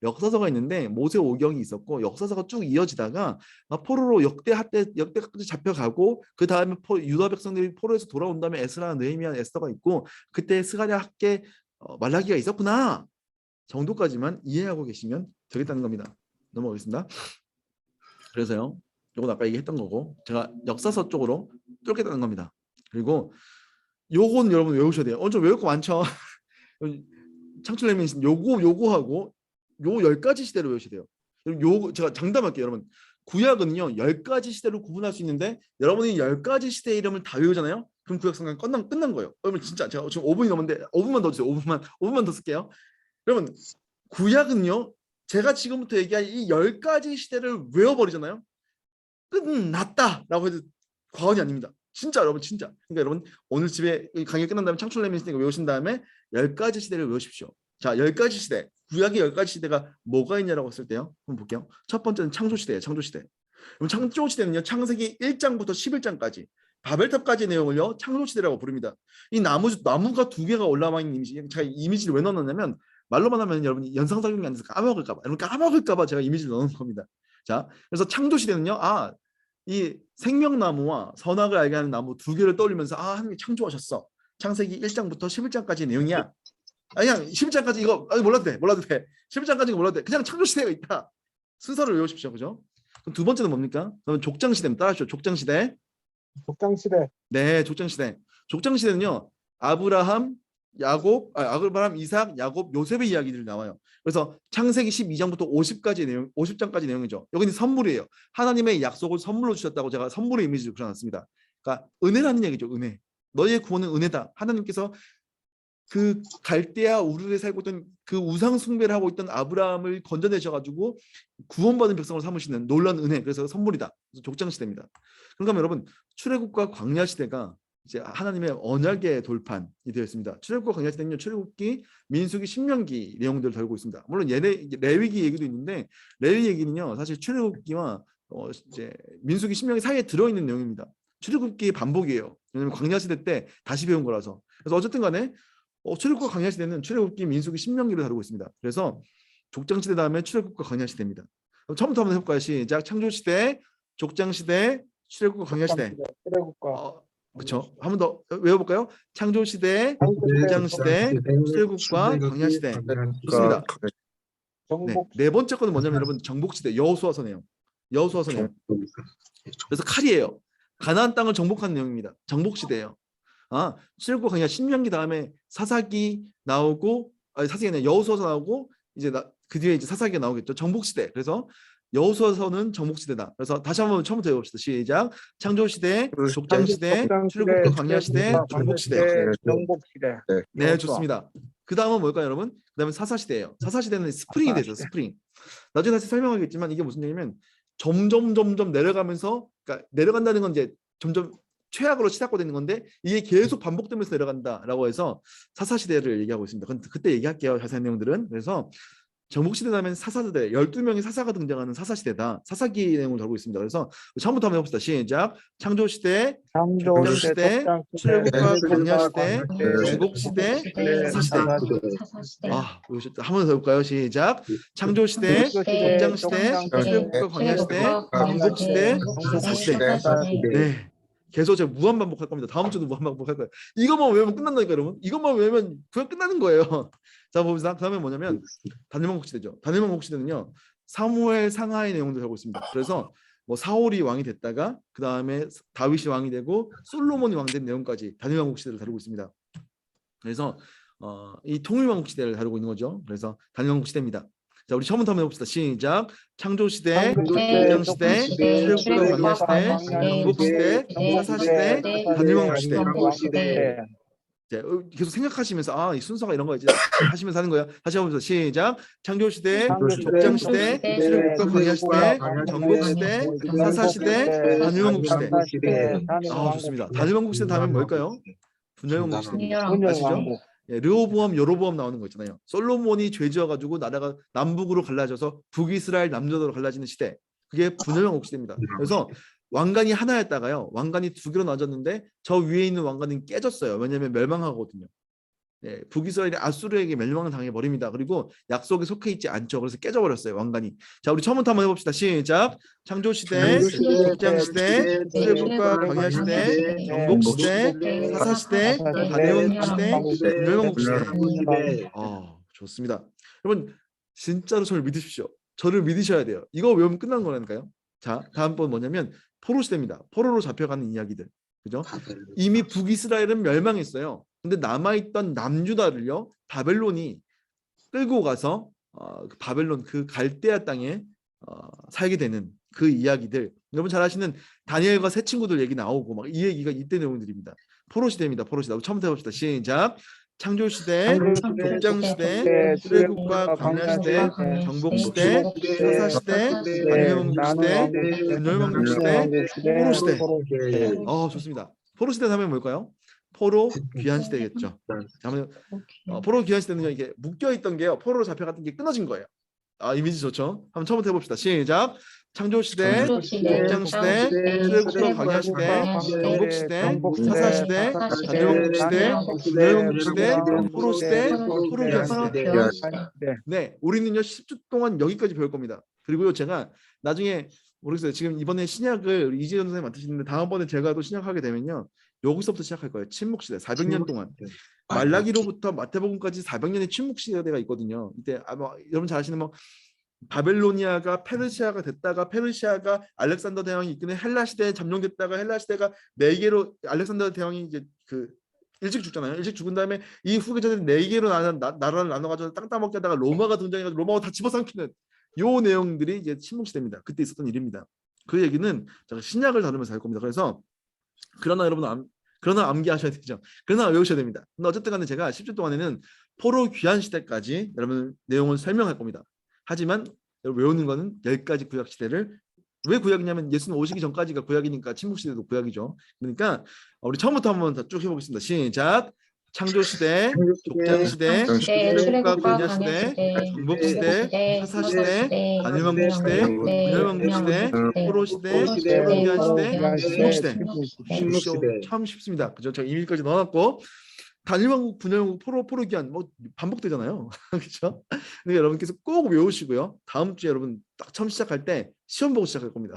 역사서가 있는데 모세오경이 있었고, 역사서가 쭉 이어지다가 포로로 역대까지 잡혀가고, 그 다음에 유다 백성들이 포로에서 돌아온 다음에 에스라, 느헤미야, 에스더가 있고, 그때 스가랴, 학개, 말라기가 있었구나 정도까지만 이해하고 계시면 되겠다는 겁니다. 넘어가겠습니다. 그래서요, 이건 아까 얘기했던 거고, 제가 역사서 쪽으로 뚫겠다는 겁니다. 그리고 요건 여러분 외우셔야 돼요. 좀 외울 거 많죠? 창출렘이 요거하고 요 10가지 시대로 외우셔야 돼요. 요 제가 장담할게요. 여러분 구약은요 10가지 시대로 구분할 수 있는데, 여러분이 10가지 시대의 이름을 다 외우잖아요. 그럼 구약 성경 끝난 거예요. 여러분 진짜 제가 지금 5분이 넘었는데 5분만 더 주세요. 5분만 더 쓸게요. 여러분 구약은요 제가 지금부터 얘기할 이 10가지 시대를 외워버리잖아요. 끝났다라고 해도 과언이 아닙니다. 진짜 여러분 진짜. 그러니까 여러분 오늘 집에 이 강의 끝난 다음에 창출내면 시대 외우신 다음에 10가지 시대를 외우십시오. 자, 10가지 시대. 구약의 10가지 시대가 뭐가 있냐라고 했을 때요. 한번 볼게요. 첫 번째는 창조 시대예요. 창조 시대. 그럼 창조 시대는요. 창세기 1장부터 11장까지 바벨탑까지 내용을요. 창조 시대라고 부릅니다. 이 나무가 두 개가 올라와 있는 이미지. 제가 이미지를 왜 넣었냐면 말로만 하면 여러분이 연상작용이 안 돼서 까먹을까 봐. 여러분 까먹을까 봐 제가 이미지를 넣은 겁니다. 자, 그래서 창조 시대는요. 이 생명나무와 선악을 알게 하는 나무 두 개를 떠올리면서 하나님이 창조하셨어. 창세기 1장부터 11장까지의 내용이야. 그냥 11장까지 이거 몰라도 돼. 11장까지 몰라도 돼. 그냥 창조 시대가 있다. 순서를 외우십시오. 그죠? 그럼 두 번째는 뭡니까? 그러면 족장 시대입니다. 따라하시죠. 족장 시대. 족장 시대. 네, 족장 시대. 족장 시대는요. 아브라함, 이삭, 야곱, 요셉의 이야기들이 나와요. 그래서 창세기 12장부터 50장까지 내용이죠. 여기는 선물이에요. 하나님의 약속을 선물로 주셨다고 제가 선물의 이미지를 그려놨습니다. 그러니까 은혜라는 얘기죠. 은혜. 너희의 구원은 은혜다. 하나님께서 그 갈대아 우르에 살고 있던 그 우상 숭배를 하고 있던 아브라함을 건져내셔가지고 구원받은 백성을 삼으시는 놀라운 은혜. 그래서 선물이다. 그래서 족장 시대입니다. 그러니까 여러분 출애굽과 광야 시대가 이제 하나님의 언약의 돌판이 되어 있습니다. 출애굽과 광야 시대는요, 출애굽기, 민수기, 신명기 내용들을 다루고 있습니다. 물론 레위기 얘기도 있는데 레위 얘기는요, 사실 출애굽기와 이제 민수기, 신명기 사이에 들어있는 내용입니다. 출애굽기의 반복이에요. 왜냐하면 광야 시대 때 다시 배운 거라서. 그래서 어쨌든간에 출애굽과 광야 시대는 출애굽기, 민수기, 신명기를 다루고 있습니다. 그래서 족장 시대 다음에 출애굽과 광야 시대입니다. 그럼 처음부터 한번 해볼까요? 시작. 창조 시대, 족장 시대, 출애굽과 광야 시대. 출애굽과 그렇죠. 한 번 더 외워볼까요? 창조 시대, 족장 시대, 출애굽과 광야 시대. 좋습니다. 정복 네 번째 거는 뭐냐면 여러분 정복 시대, 여호수아서네요. 여호수아서네요. 그래서 칼이에요. 가나안 땅을 정복하는 내용입니다. 정복 시대예요. 출애굽과 광야, 신명기 다음에 사사기 나오고, 사사기 아니라 여호수아서 나오고, 이제 그 뒤에 이제 사사기가 나오겠죠. 정복 시대. 그래서 여호수아서는 정복 시대다. 그래서 다시 한번 처음부터 해봅시다. 시작. 창조 시대, 족장 시대, 출애굽과 광야 시대, 정복 시대. 정복 시대. 네, 좋습니다. 그 다음은 뭘까요, 여러분? 그 다음에 사사 시대예요. 사사 시대는 스프링이 되죠. 스프링. 나중에 다시 설명하겠지만 이게 무슨 얘기냐면 점점 내려가면서, 그러니까 내려간다는 건 이제 점점 최악으로 시작되는 건데 이게 계속 반복되면서 내려간다라고 해서 사사 시대를 얘기하고 있습니다. 그때 얘기할게요. 자세한 내용들은. 그래서 정복 시대 다음엔 사사시대, 12명의 사사가 등장하는 사사시대다. 사사기 내용을 다루고 있습니다. 그래서 처음부터 한번 해봅시다. 시작. 창조 시대, 족장 시대, 출애굽과 광야 시대, 정복 시대, 사사시대. 한번 더 해볼까요? 시작. 창조 시대, 족장 시대, 출애굽과 광야 시대, 정복 시대, 사사시대. 네. 계속 제가 무한 반복할 겁니다. 다음 주도 무한 반복할 거예요. 이것만 외우면 끝난다니까 여러분. 이것만 외우면 그냥 끝나는 거예요. 자, 봅시다. 그 다음에 뭐냐면 다니엘왕국 시대죠. 다니엘왕국 시대는요, 사무엘 상하의 내용들 하고 있습니다. 그래서 뭐 사울이 왕이 됐다가 그 다음에 다윗이 왕이 되고 솔로몬이 왕 된 내용까지 다니엘왕국 시대를 다루고 있습니다. 그래서 이 통일왕국 시대를 다루고 있는 거죠. 그래서 다니엘왕국 시대입니다. 자, 우리 처음부터 한번 해봅시다. 시작. 창조 시대, 족장 시대, 출애굽과 광야 시대, 정복 시대, 사사 시대, 다니엘왕국 시대. 자, 계속 생각하시면서 이 순서가 이런 거지 하시면서 하는 거예요. 다시 한번 시작. 창조 시대, 족장 시대, 출애굽과 광야 시대, 정복 시대, 사사 시대, 다니엘왕국 시대. 좋습니다. 다니엘왕국 시대 다음엔 뭘까요? 분열왕국 시대입니다. 아시죠? 르호보암, 여로보암 나오는 거 있잖아요. 솔로몬이 죄지어가지고 나라가 남북으로 갈라져서 북이스라엘, 남유다로 갈라지는 시대. 그게 분열왕국 시대입니다. 그래서 왕관이 하나였다가요, 왕관이 두 개로 나눠졌는데 저 위에 있는 왕관은 깨졌어요. 왜냐하면 멸망하거든요. 북이스라엘이 아수르에게 멸망을 당해버립니다. 그리고 약속에 속해 있지 않죠. 그래서 깨져버렸어요, 왕관이. 자, 우리 처음부터 한번 해봅시다. 시작. 창조 시대, 족장 시대, 출애굽과 광야 시대, 정복 시대, 사사 시대, 다니엘왕국 시대, 분열왕국 시대. 좋습니다. 여러분 진짜로 저를 믿으십시오. 저를 믿으셔야 돼요. 이거 외우면 끝나는 거라니까요. 자, 다음 번 뭐냐면 포로 시대입니다. 포로로 잡혀가는 이야기들. 그죠? 이미 북이스라엘은 멸망했어요. 근데 남아있던 남유다를요, 바벨론이 끌고 가서 바벨론 그 갈대아 땅에 살게 되는 그 이야기들. 여러분 잘 아시는 다니엘과 새 친구들 얘기 나오고 막 이 얘기가 이때 내용들입니다. 포로 시대입니다. 포로 시대. 처음부터 해봅시다. 시작. 창조시대, 창조시대, 족장시대, 출애굽과 광야시대, 정복시대, 사사시대, 반열왕국시대, 분열왕국시대, 포로시대. 포로시대. 좋습니다. 포로시대 하면 뭘까요? 포로 귀환시대겠죠. 자, 한번 포로 귀환시대는 이게 묶여있던 게요. 포로로 잡혀갔던 게 끊어진 거예요. 이미지 좋죠? 한번 처음부터 해봅시다. 시작. 창조시대, 족장시대, 출애굽과 광야시대, 정복시대, 사사시대, 반열왕국시대, 분열왕국시대, 포로시대, 포로 귀환시대. 네, 우리는요 10주 동안 여기까지 배울 겁니다. 그리고요 제가 나중에 모르겠어요. 지금 이번에 신약을 이재현 선생님 맡으시는데 다음번에 제가 또 신약하게 되면요 여기서부터 시작할 거예요. 침묵시대 400년 동안 말라기로부터 마태복음까지 400년의 침묵시대가 있거든요. 이때 여러분 잘 아시는 바벨로니아가 페르시아가 됐다가 페르시아가 알렉산더 대왕이 이끄는 헬라 시대에 점령됐다가 헬라 시대가 네 개로 알렉산더 대왕이 이제 일찍 죽잖아요. 일찍 죽은 다음에 이 후계자들이 네 개로 나라를 나눠가지고 땅 따먹게 하다가 로마가 등장해가지고 로마가 다 집어삼키는 요 내용들이 이제 침묵시대입니다. 그때 있었던 일입니다. 그 얘기는 제가 신약을 다루면서 할 겁니다. 그래서 그러나 여러분 그러나 암기하셔야 되죠. 그러나 외우셔야 됩니다. 근데 어쨌든 간에 제가 10주 동안에는 포로 귀환 시대까지 여러분 내용을 설명할 겁니다. 하지만 여러분 외우는 거는 10가지 구약 시대를 왜 구약이냐면 예수님 오시기 전까지가 구약이니까 침묵 시대도 구약이죠. 그러니까 우리 처음부터 한번 쭉 해보겠습니다. 시작. 창조시대, 족장시대, 출애굽과 광야시대, 정복시대, 사사시대, 반열왕국시대, 분열왕국시대, 포로시대, 포로귀환시대, 침묵시대. 참 쉽습니다. 그죠? 제가 이미까지 넣어놨고 단일왕국, 분열왕국, 포로귀환 반복되잖아요. 그렇죠? 근데 여러분께서 꼭 외우시고요. 다음 주에 여러분 딱 처음 시작할 때 시험 보고 시작할 겁니다.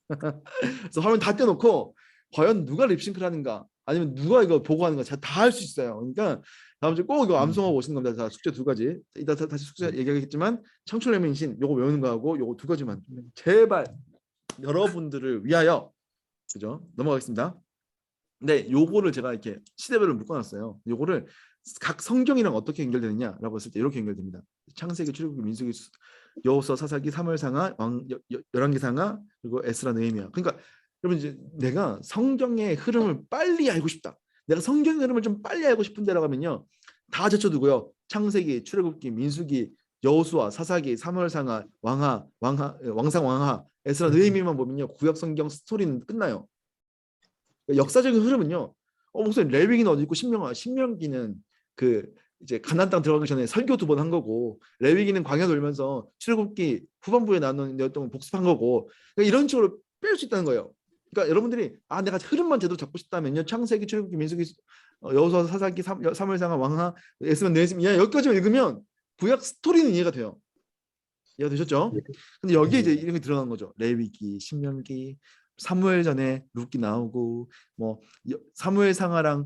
그래서 화면 다 떼놓고 과연 누가 립싱크를 하는가 아니면 누가 이거 보고 하는가 제가 다 할 수 있어요. 그러니까 다음 주에 꼭 이거 암송하고 오시는 겁니다. 자, 숙제 2가지. 이따 다시 숙제 얘기하겠지만 창출레민신 요거 외우는 거하고 요거 2가지만 제발 여러분들을 위하여 그죠? 넘어가겠습니다. 네, 요거를 제가 이렇게 시대별로 묶어놨어요. 요거를 각 성경이랑 어떻게 연결되느냐라고 했을 때 이렇게 연결됩니다. 창세기, 출애굽기, 민수기, 여호수아, 사사기, 사무엘상하, 열왕기상하 그리고 에스라, 느헤미야. 그러니까 여러분 이제 내가 성경의 흐름을 빨리 알고 싶다. 내가 성경의 흐름을 좀 빨리 알고 싶은데라고 하면요. 다 제쳐두고요. 창세기, 출애굽기, 민수기, 여호수아, 사사기, 사무엘상하, 왕상, 에스라, 느헤미야만 보면요. 구약 성경 스토리는 끝나요. 역사적인 흐름은요. 무슨 레위기는 어디 있고 신명기는 이제 가나안 땅 들어가기 전에 설교 2번 한 거고 레위기는 광야 돌면서 출애굽기 후반부에 나눈 내용 복습한 거고 그러니까 이런 식으로 뺄 수 있다는 거예요. 그러니까 여러분들이 내가 흐름만 제대로 잡고 싶다면요. 창세기, 출애굽기, 민수기, 여호수아, 사사기, 사무엘상하, 왕하, 에스라, 느헤미야 여기까지만 읽으면 구약 스토리는 이해가 돼요. 이해가 되셨죠? 근데 여기에 이제 이런 게 들어간 거죠. 레위기, 신명기, 사무엘 전에 룻기 나오고 사무엘상하랑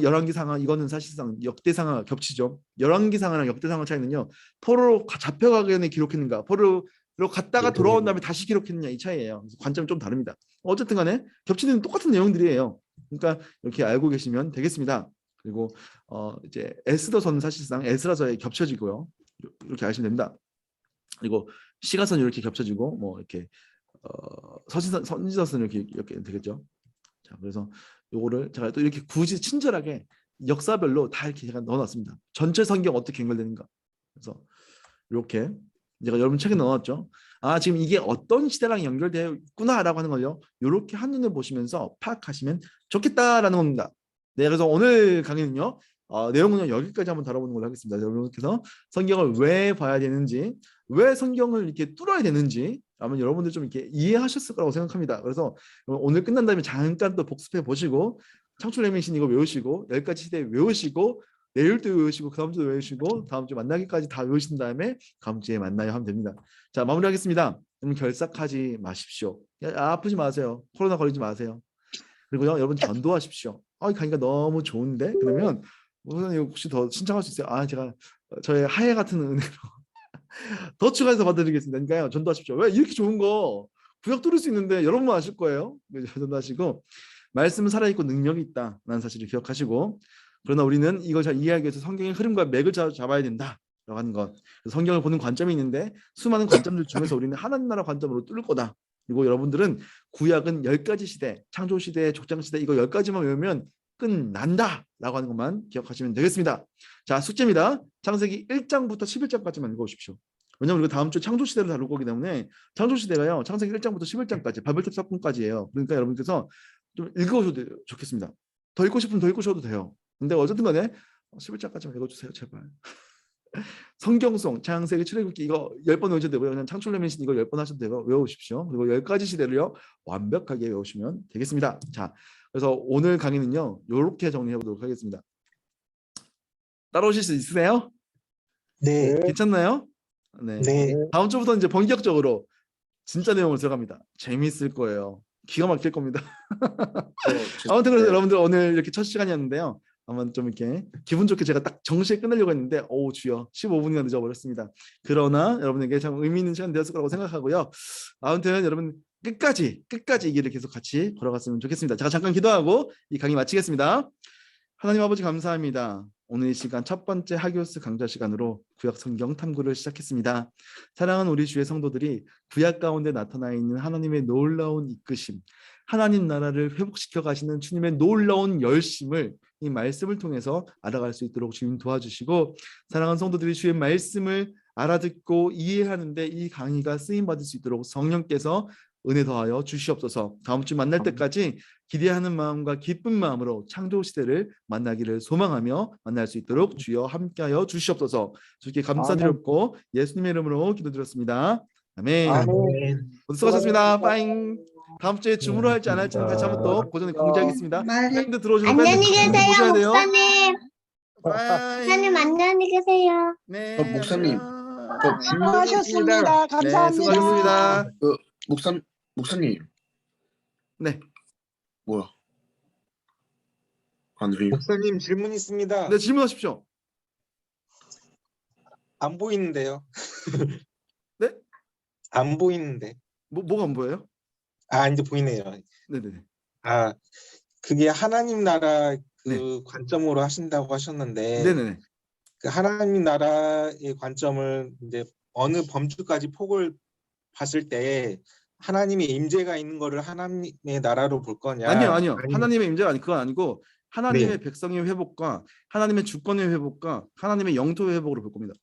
열왕기상하 이거는 사실상 역대상하 겹치죠. 열왕기상하랑 역대상하 차이는요. 포로로 잡혀가기 전에 기록했는가 포로로 갔다가 돌아온 다음에 다시 기록했느냐 이 차이예요. 관점이 좀 다릅니다. 어쨌든 간에 겹치는 똑같은 내용들이에요. 그러니까 이렇게 알고 계시면 되겠습니다. 그리고 이제 에스더서는 사실상 에스라서에 겹쳐지고요. 이렇게 아시면 됩니다. 그리고 시가서는 이렇게 겹쳐지고 이렇게 선지서는 이렇게 되겠죠. 자, 그래서 요거를 제가 또 이렇게 굳이 친절하게 역사별로 다 이렇게 제가 넣어놨습니다. 전체 성경 어떻게 연결되는가. 그래서 이렇게 제가 여러분 책에 넣어놨죠. 지금 이게 어떤 시대랑 연결되어 있구나라고 하는 걸요. 이렇게 한눈에 보시면서 파악하시면 좋겠다라는 겁니다. 네, 그래서 오늘 강의는요. 내용은 여기까지 한번 다뤄보는 걸로 하겠습니다. 여러분께서 성경을 왜 봐야 되는지, 왜 성경을 이렇게 뚫어야 되는지 아마 여러분들 좀 이렇게 이해하셨을 거라고 생각합니다. 그래서 오늘 끝난 다음에 잠깐 또 복습해 보시고 창출레민신 이거 외우시고 10가지 시대 외우시고 내일도 외우시고 그 다음 주도 외우시고 다음 주 만나기까지 다 외우신 다음에 다음 주에 만나요 하면 됩니다. 자, 마무리하겠습니다. 여러분 결석하지 마십시오. 아프지 마세요. 코로나 걸리지 마세요. 그리고요 여러분 전도하십시오. 강의가 너무 좋은데 그러면 혹시 더 신청할 수 있어요? 제가 저의 하해 같은 은혜로 더 추가해서 받아드리겠습니다. 그러니까요 전도하십시오. 왜 이렇게 좋은 거 구약 뚫을 수 있는데 여러분만 아실 거예요. 전도하시고 말씀은 살아있고 능력이 있다라는 사실을 기억하시고 그러나 우리는 이걸 잘 이해하기 위해서 성경의 흐름과 맥을 잡아야 된다라고 하는 것. 성경을 보는 관점이 있는데 수많은 관점들 중에서 우리는 하나님 나라 관점으로 뚫을 거다. 그리고 여러분들은 구약은 10가지 시대, 창조시대, 족장시대 이거 10가지만 외우면 끝난다라고 하는 것만 기억하시면 되겠습니다. 자, 숙제입니다. 창세기 1장부터 11장까지만 읽어주십시오. 왜냐하면 우리가 다음 주 창조시대를 다룰 거기 때문에 창조시대가요. 창세기 1장부터 11장까지 바벨탑 사건까지예요. 그러니까 여러분께서 좀 읽어주셔도 좋겠습니다. 더 읽고 싶으면 더 읽으셔도 돼요. 근데 어쨌든 간에 11장까지만 읽어주세요. 제발. 성경송, 창세기, 출애굽기 이거 10번 외우셔도 되고요. 그냥 창출레멘신 이거 10번 하셔도 되고 외우십시오. 그리고 10가지 시대를요. 완벽하게 외우시면 되겠습니다. 자, 그래서 오늘 강의는요. 이렇게 정리해 보도록 하겠습니다. 따라오실 수 있으세요? 네. 괜찮나요? 네. 네. 다음 주부터 이제 본격적으로 진짜 내용을 들어갑니다. 재미있을 거예요. 기가 막힐 겁니다. 아무튼 그래서 여러분들 오늘 이렇게 첫 시간이었는데요. 아마 좀 이렇게 기분 좋게 제가 딱 정시에 끝내려고 했는데 오우 주여 15분이나 늦어버렸습니다. 그러나 여러분에게 참 의미 있는 시간 되었을 거라고 생각하고요. 아무튼 여러분 끝까지 이 길을 계속 같이 걸어갔으면 좋겠습니다. 제가 잠깐 기도하고 이 강의 마치겠습니다. 하나님 아버지 감사합니다. 오늘 이 시간 첫 번째 하기오스 강좌 시간으로 구약 성경 탐구를 시작했습니다. 사랑하는 우리 주의 성도들이 구약 가운데 나타나 있는 하나님의 놀라운 이끄심, 하나님 나라를 회복시켜 가시는 주님의 놀라운 열심을 이 말씀을 통해서 알아갈 수 있도록 주님 도와주시고, 사랑하는 성도들이 주의 말씀을 알아듣고 이해하는데 이 강의가 쓰임받을 수 있도록 성령께서 은혜 더하여 주시옵소서. 다음 주 만날 때까지 기대하는 마음과 기쁜 마음으로 창조 시대를 만나기를 소망하며 만날 수 있도록 주여 함께하여 주시옵소서. 주께 감사드렸고 예수님의 이름으로 기도드렸습니다. 아멘. 아멘. 모두 수고하셨습니다. 빠잉. 다음 주에 줌으로 할지 안 할지는 다시 한번 또 고전에 공지하겠습니다. 팬들 들어오시면 안녕히 팬들 계세요, 보셔야 돼요. 목사님. 빠잉. 목사님 안녕히 계세요. 네. 목사님. 안녕. 수고하셨습니다. 네, 수고하셨습니다. 목사님. 네. 뭐야? 안 해요. 목사님 질문 있습니다. 네, 질문하십시오. 안 보이는데요. 네? 안 보이는데. 뭐가 안 보여요? 아, 이제 보이네요. 네네네. 아, 그게 하나님 나라 그 네. 관점으로 하신다고 하셨는데 네네네. 그 하나님 나라의 관점을 이제 어느 범주까지 폭을 봤을 때 하나님의 임재가 있는 거를 하나님의 나라로 볼 거냐? 아니요. 아니면- 하나님의 임재가 그건 아니고 하나님의 네. 백성의 회복과 하나님의 주권의 회복과 하나님의 영토의 회복으로 볼 겁니다.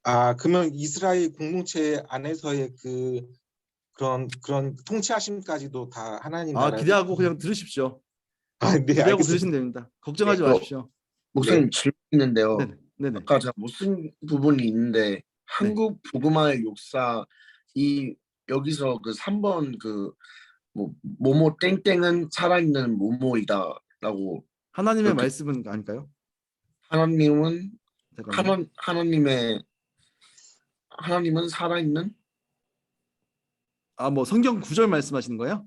아, 그러면 이스라엘 공동체 안에서의 그런 통치하심까지도 다 하나님 나라. 기대하고 그냥 들으십시오. 아, 네, 기대하고 알겠습니다. 들으시면 됩니다. 걱정하지 네, 마십시오. 목사님 질문 있는데요. 네네. 아까 제가 못 쓴 부분이 있는데 한국 복음화의 역사 이 여기서 그 3번 그 뭐뭐 땡땡은 살아있는 모모이다라고 하나님의 그렇게- 말씀은 아닐까요? 하나님은 잠깐만요. 하나님은 살아있는 뭐 성경 구절 말씀하시는 거예요?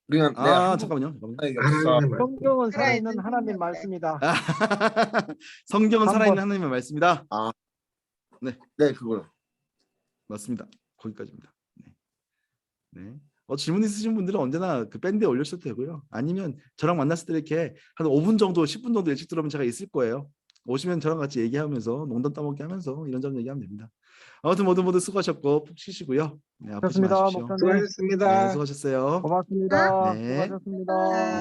그냥 잠깐만요. 역사 성경은 살아있는 하나님 말씀이다. 성경은 한 살아있는 번. 하나님의 말씀이다. 네 그거요. 맞습니다. 거기까지입니다. 네. 질문 있으신 분들은 언제나 그 밴드에 올려주셔도 되고요. 아니면 저랑 만났을 때 이렇게 한 5분 정도, 10분 정도 일찍 들어오면 제가 있을 거예요. 오시면 저랑 같이 얘기하면서 농담 따먹기 하면서 이런저런 얘기하면 됩니다. 아무튼 모두 수고하셨고 푹 쉬시고요. 네, 아프지 그렇습니다, 마십시오. 목사님. 수고하셨습니다. 네, 수고하셨어요. 고맙습니다. 네. 수고하셨습니다.